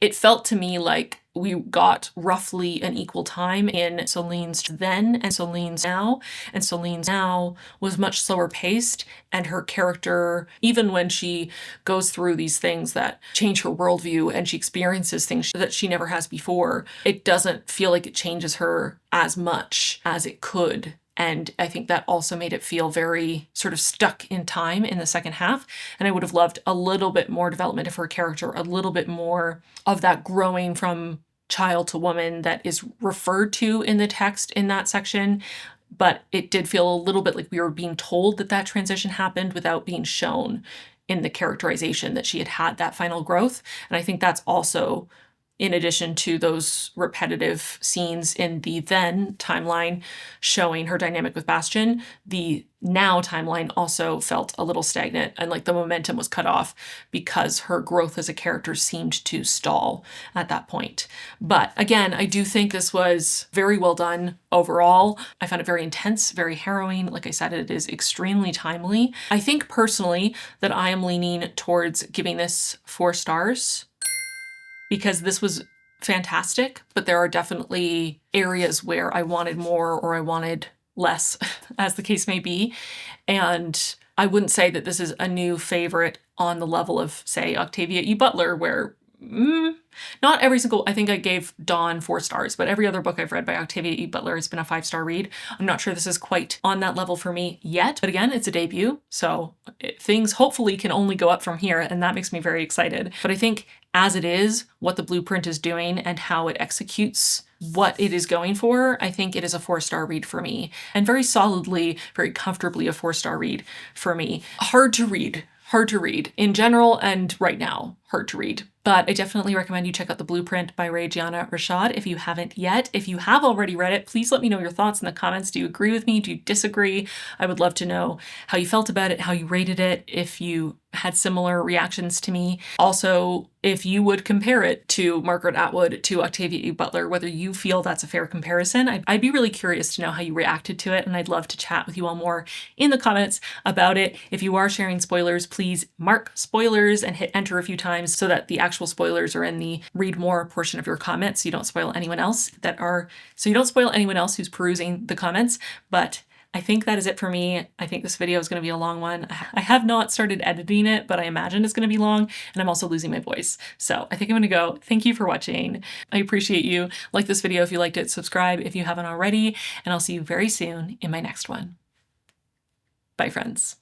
it felt to me like we got roughly an equal time in Solène's then and Solène's now. And Solène's now was much slower paced, and her character, even when she goes through these things that change her worldview and she experiences things that she never has before, it doesn't feel like it changes her as much as it could. And I think that also made it feel very sort of stuck in time in the second half. And I would have loved a little bit more development of her character, a little bit more of that growing from child to woman that is referred to in the text in that section. But it did feel a little bit like we were being told that that transition happened without being shown in the characterization that she had that final growth. And I think that's also, in addition to those repetitive scenes in the then timeline showing her dynamic with Bastian, the now timeline also felt a little stagnant and like the momentum was cut off because her growth as a character seemed to stall at that point. But again, I do think this was very well done overall. I found it very intense, very harrowing. Like I said, it is extremely timely. I think personally that I am leaning towards giving this 4 stars, because this was fantastic, but there are definitely areas where I wanted more or I wanted less, as the case may be. And I wouldn't say that this is a new favorite on the level of, say, Octavia E. Butler, where not every single, I think I gave Dawn 4 stars, but every other book I've read by Octavia E. Butler has been a 5-star read. I'm not sure this is quite on that level for me yet, but again, it's a debut, so things hopefully can only go up from here, and that makes me very excited. But I think as it is, what the blueprint is doing and how it executes what it is going for, I think it is a 4-star read for me, and very solidly, very comfortably a 4-star read for me. Hard to read in general, and right now, hard to read. But I definitely recommend you check out The Blueprint by Rae Giana Rashad if you haven't yet. If you have already read it, please let me know your thoughts in the comments. Do you agree with me? Do you disagree? I would love to know how you felt about it, how you rated it, if you had similar reactions to me. Also, if you would compare it to Margaret Atwood, to Octavia E. Butler, whether you feel that's a fair comparison. I'd be really curious to know how you reacted to it, and I'd love to chat with you all more in the comments about it. If you are sharing spoilers, please mark spoilers and hit enter a few times so that the actual spoilers are in the read more portion of your comments, so you don't spoil anyone else who's perusing the comments. But I think that is it for me. I think this video is going to be a long one. I have not started editing it, but I imagine it's going to be long, and I'm also losing my voice. So I think I'm going to go. Thank you for watching. I appreciate you. Like this video if you liked it, subscribe if you haven't already, and I'll see you very soon in my next one. Bye, friends.